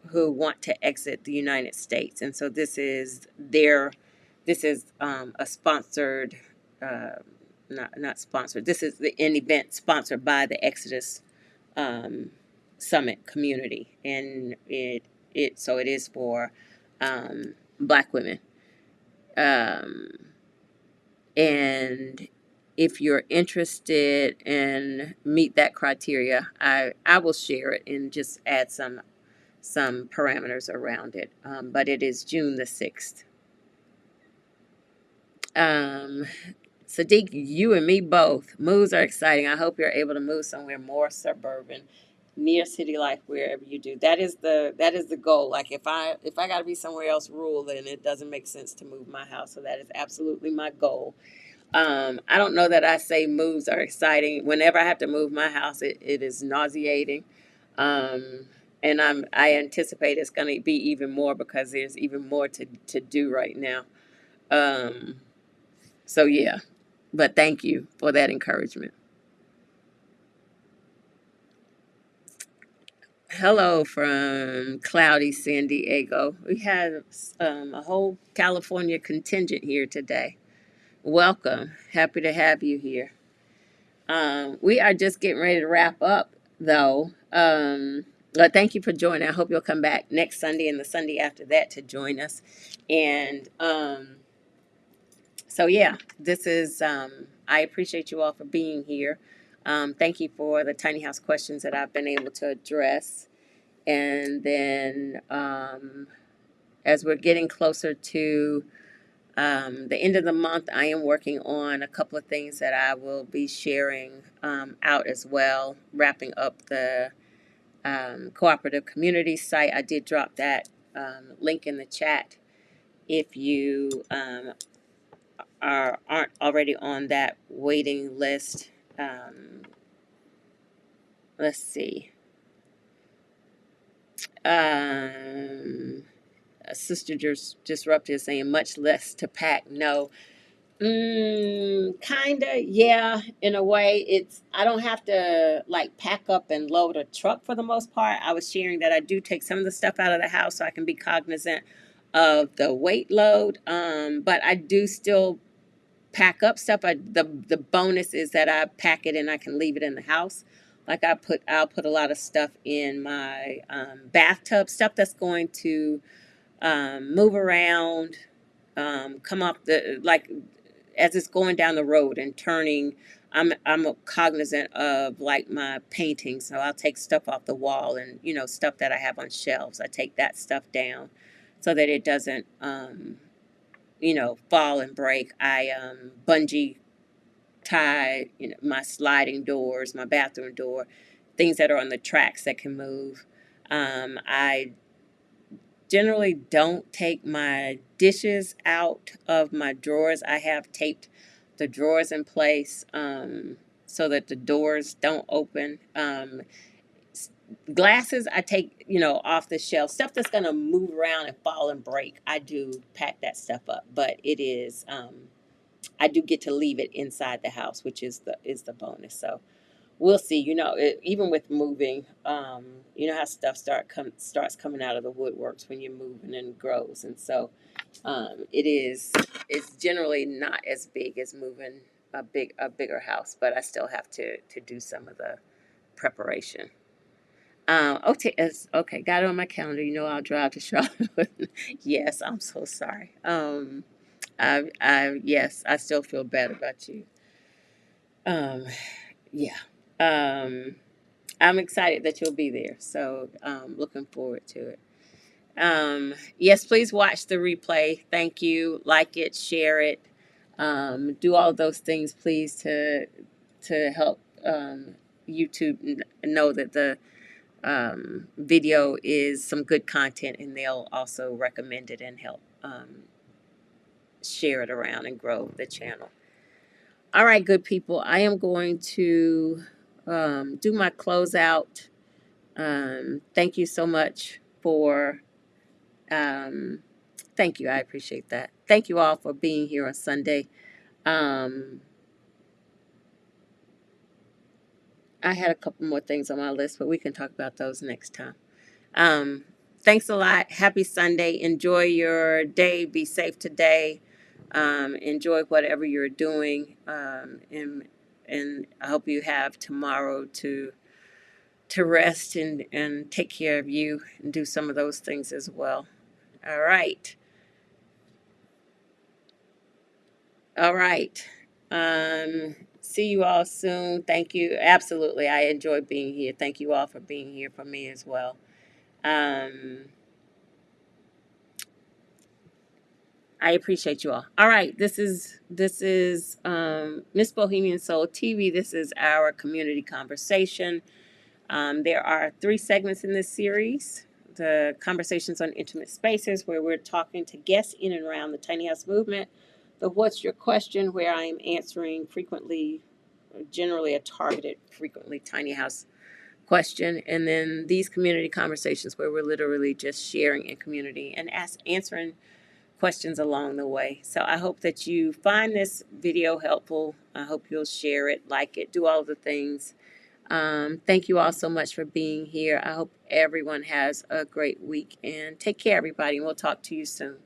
who want to exit the United States. And so this is a sponsored, not sponsored. This is an event sponsored by the Exodus um, Summit community, and so it is for Black women. Um, and if you're interested and meet that criteria, I will share it and just add some parameters around it. But it is June the 6th. Sadiq, you and me both. Moves are exciting. I hope you're able to move somewhere more suburban, near city life, wherever you do. That is the goal. Like if I got to be somewhere else rural, then it doesn't make sense to move my house. So that is absolutely my goal. I don't know that I say moves are exciting. Whenever I have to move my house, it is nauseating. Um, and I anticipate it's going to be even more because there's even more to do right now. Um, so yeah, but thank you for that encouragement. Hello from cloudy San Diego. We have a whole California contingent here today. Welcome. Happy to have you here. We are just getting ready to wrap up, though. But thank you for joining. I hope you'll come back next Sunday and the Sunday after that to join us. And so, yeah, this is, I appreciate you all for being here. Thank you for the tiny house questions that I've been able to address. And then as we're getting closer to the end of the month, I am working on a couple of things that I will be sharing out as well, wrapping up the cooperative community site. I did drop that link in the chat. If you aren't already on that waiting list, let's see. Sister Disrupted saying much less to pack. No, kinda, yeah, in a way. I don't have to like pack up and load a truck for the most part. I was sharing that I do take some of the stuff out of the house so I can be cognizant of the weight load. But I do still pack up stuff. The bonus is that I pack it and I can leave it in the house. Like I'll put a lot of stuff in my bathtub, stuff that's going to move around, come up the like as it's going down the road and turning. I'm cognizant of like my painting, so I'll take stuff off the wall and stuff that I have on shelves. I take that stuff down so that it doesn't fall and break. I bungee tie my sliding doors, my bathroom door, things that are on the tracks that can move. I generally don't take my dishes out of my drawers. I have taped the drawers in place so that the doors don't open. Glasses I take off the shelf. Stuff that's going to move around and fall and break, I do pack that stuff up, but it is I do get to leave it inside the house, which is the bonus. So we'll see. Even with moving, how stuff starts coming out of the woodworks when you're moving and grows, and so it's generally not as big as moving a bigger house, but I still have to do some of the preparation. Okay, okay, got it on my calendar. I'll drive to Charlotte. Yes, I'm so sorry. Yes, I still feel bad about you. Yeah. Um, I'm excited that you'll be there. So, looking forward to it. Yes, please watch the replay. Thank you. Like it, share it. Do all those things, please, to help YouTube know that the video is some good content, and they'll also recommend it and help share it around and grow the channel. All right, good people. I am going to do my closeout. Thank you so much for. Thank you. I appreciate that. Thank you all for being here on Sunday. Um, I had a couple more things on my list, but we can talk about those next time. Thanks a lot. Happy Sunday. Enjoy your day. Be safe today. Enjoy whatever you're doing. And I hope you have tomorrow to rest and take care of you and do some of those things as well. All right. All right. See you all soon. Thank you. Absolutely. I enjoy being here. Thank you all for being here for me as well. I appreciate you all. All right, this is Miss Bohemian Soul TV. This is our community conversation. There are 3 segments in this series. The conversations on intimate spaces, where we're talking to guests in and around the tiny house movement, The what's your question, where I am answering frequently, generally a targeted, frequently tiny house question, and then these community conversations where we're literally just sharing in community and answering questions along the way. So I hope that you find this video helpful. I hope you'll share it, like it, do all the things. Thank you all so much for being here. I hope everyone has a great week, and take care, everybody, and we'll talk to you soon.